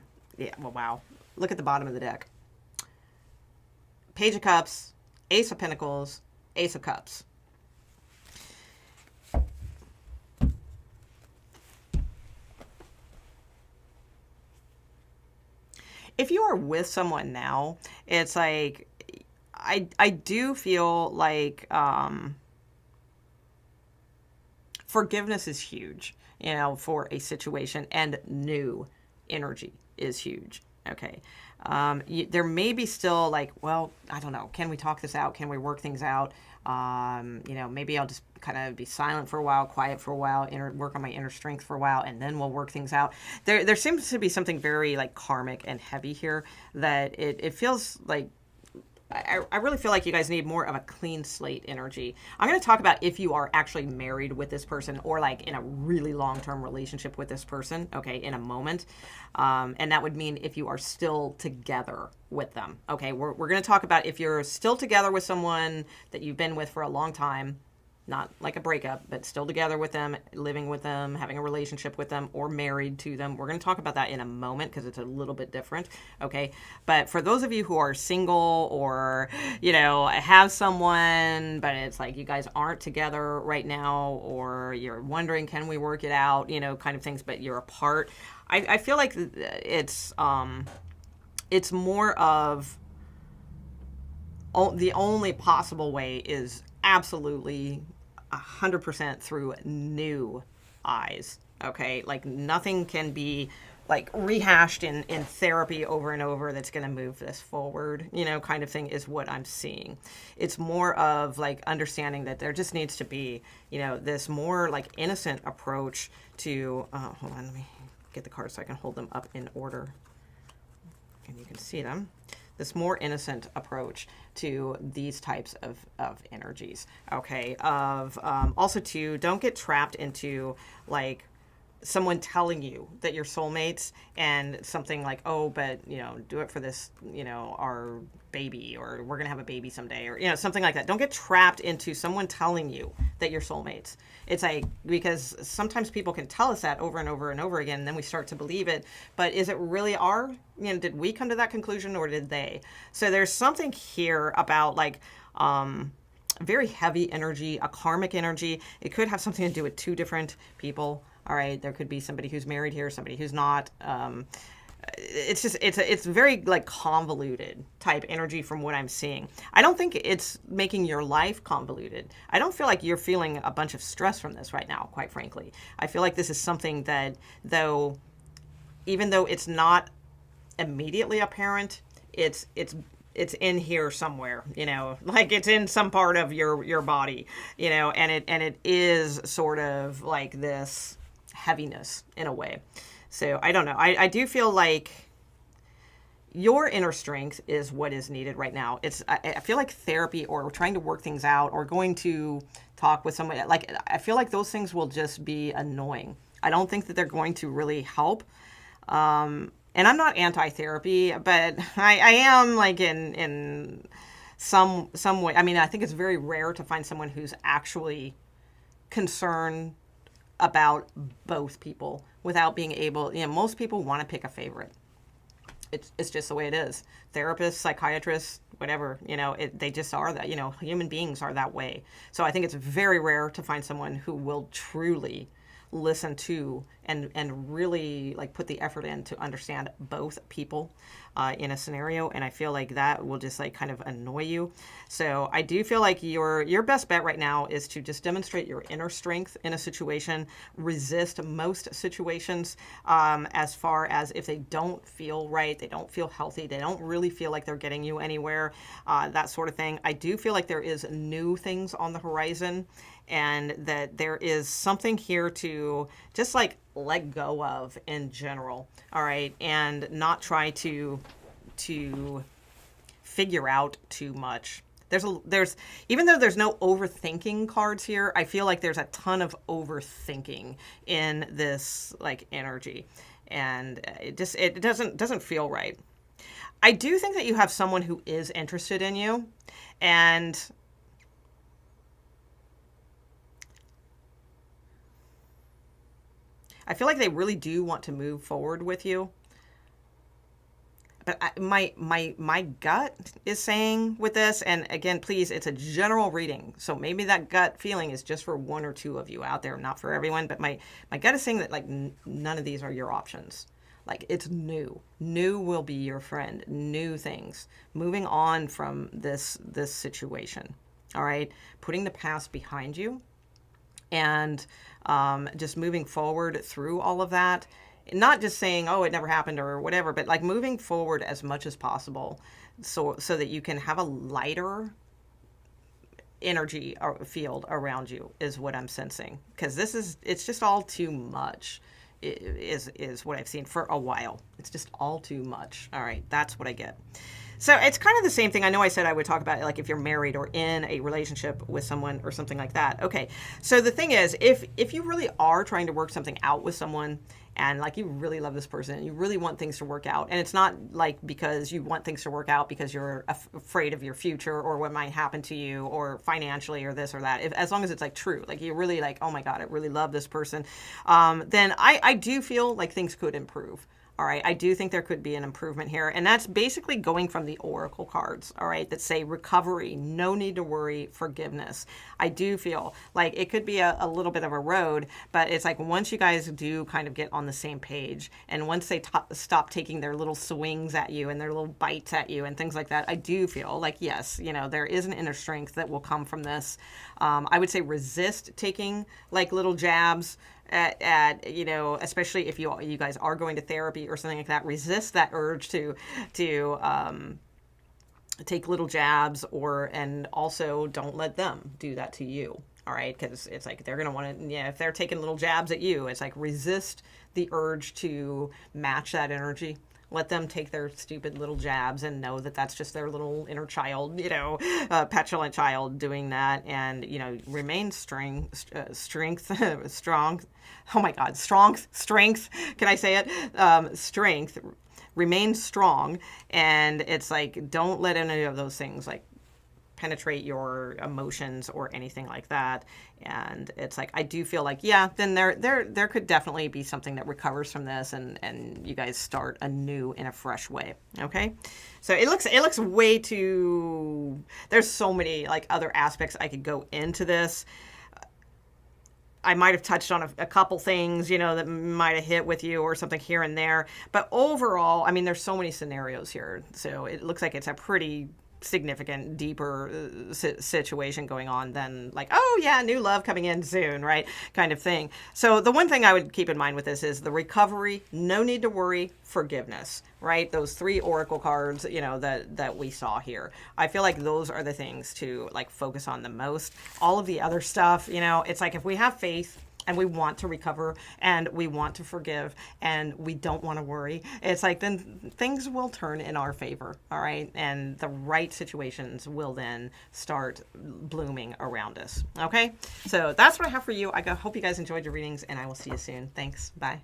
well, wow. Look at the bottom of the deck. Page of Cups, Ace of Pentacles, Ace of Cups. If you are with someone now, it's like, I do feel like, forgiveness is huge, you know, for a situation, and new energy is huge. Okay. There may be still like, well, I don't know. Can we talk this out? Can we work things out? You know, maybe I'll just kind of be silent for a while, quiet for a while, work on my inner strength for a while, and then we'll work things out. There seems to be something very like karmic and heavy here, that it feels like, I really feel like you guys need more of a clean slate energy. I'm going to talk about if you are actually married with this person, or like in a really long-term relationship with this person, okay, in a moment. And that would mean if you are still together with them. Okay, we're going to talk about if you're still together with someone that you've been with for a long time, not like a breakup, but still together with them, living with them, having a relationship with them, or married to them. We're going to talk about that in a moment because it's a little bit different, okay? But for those of you who are single or, have someone, but it's like you guys aren't together right now, or you're wondering, can we work it out, kind of things, but you're apart. I feel like it's more of the only possible way is absolutely 100% through new eyes. Okay, like nothing can be like rehashed in therapy over and over that's going to move this forward, kind of thing is what I'm seeing. It's more of like understanding that there just needs to be, this more like innocent approach to, hold on, let me get the cards so I can hold them up in order and you can see them. This more innocent approach to these types of energies, okay? Also, too, don't get trapped into, like, someone telling you that you're soulmates and something like, oh, but, do it for this, our baby, or we're going to have a baby someday, or, something like that. Don't get trapped into someone telling you that you're soulmates. It's like, because sometimes people can tell us that over and over and over again, and then we start to believe it. But is it really did we come to that conclusion or did they? So there's something here about like, very heavy energy, a karmic energy. It could have something to do with two different people. All right. There could be somebody who's married here, somebody who's not. It's just, it's very like convoluted type energy from what I'm seeing. I don't think it's making your life convoluted. I don't feel like you're feeling a bunch of stress from this right now, quite frankly. I feel like this is something that even though it's not immediately apparent, it's in here somewhere, like it's in some part of your body, and it is sort of like this heaviness in a way. So I don't know. I do feel like your inner strength is what is needed right now. I feel like therapy or trying to work things out or going to talk with somebody, like I feel like those things will just be annoying. I don't think that they're going to really help. And I'm not anti-therapy, but I am like in some way. I mean, I think it's very rare to find someone who's actually concerned about both people without being able, most people want to pick a favorite. It's just the way it is. Therapists, psychiatrists, whatever, they just are that, human beings are that way. So I think it's very rare to find someone who will truly listen to and really like put the effort in to understand both people in a scenario. And I feel like that will just like kind of annoy you. So I do feel like your best bet right now is to just demonstrate your inner strength in a situation, resist most situations as far as if they don't feel right, they don't feel healthy, they don't really feel like they're getting you anywhere, that sort of thing. I do feel like there is new things on the horizon, and that there is something here to just like let go of in general, all right, and not try to figure out too much. There's even though there's no overthinking cards here, I feel like there's a ton of overthinking in this like energy, and it doesn't feel right. I do think that you have someone who is interested in you, and I feel like they really do want to move forward with you. But my gut is saying with this, and again, please, it's a general reading. So maybe that gut feeling is just for one or two of you out there, not for everyone. But my gut is saying that like none of these are your options. Like it's new. New will be your friend. New things. Moving on from this situation. All right. Putting the past behind you. And just moving forward through all of that, not just saying, oh, it never happened or whatever, but like moving forward as much as possible so that you can have a lighter energy field around you is what I'm sensing. Because it's just all too much is what I've seen for a while. It's just all too much. All right, that's what I get. So it's kind of the same thing. I know I said I would talk about it, like if you're married or in a relationship with someone or something like that. Okay. So the thing is, if you really are trying to work something out with someone, and like you really love this person, you really want things to work out, and it's not like because you want things to work out because you're afraid of your future or what might happen to you or financially or this or that. As long as it's like true, like you really like, oh my God, I really love this person, then I do feel like things could improve. All right, I do think there could be an improvement here. And that's basically going from the oracle cards, all right, that say recovery, no need to worry, forgiveness. I do feel like it could be a little bit of a road, but it's like once you guys do kind of get on the same page, and once they stop taking their little swings at you and their little bites at you and things like that, I do feel like, yes, there is an inner strength that will come from this. I would say resist taking like little jabs at especially if you guys are going to therapy or something like that. Resist that urge to take little jabs, and also don't let them do that to you. All right, because it's like they're going to want to, if they're taking little jabs at you, it's like resist the urge to match that energy. Let them take their stupid little jabs and know that that's just their little inner child, petulant child doing that. And, remain strength. Oh my God, strength. Can I say it? Strength. Remain strong. And it's like, don't let any of those things like penetrate your emotions or anything like that. And it's like, I do feel like, then there could definitely be something that recovers from this, and you guys start anew in a fresh way. Okay. So it looks way too, there's so many like other aspects I could go into this. I might have touched on a couple things, that might have hit with you or something here and there. But overall, I mean, there's so many scenarios here. So it looks like it's a pretty significant, deeper situation going on than like, oh yeah, new love coming in soon, right? Kind of thing. So the one thing I would keep in mind with this is the recovery, no need to worry, forgiveness, right? Those 3 oracle cards, that we saw here. I feel like those are the things to like focus on the most. All of the other stuff, it's like if we have faith and we want to recover and we want to forgive and we don't want to worry, it's like then things will turn in our favor, all right? And the right situations will then start blooming around us, okay? So that's what I have for you. I hope you guys enjoyed your readings, and I will see you soon. Thanks. Bye.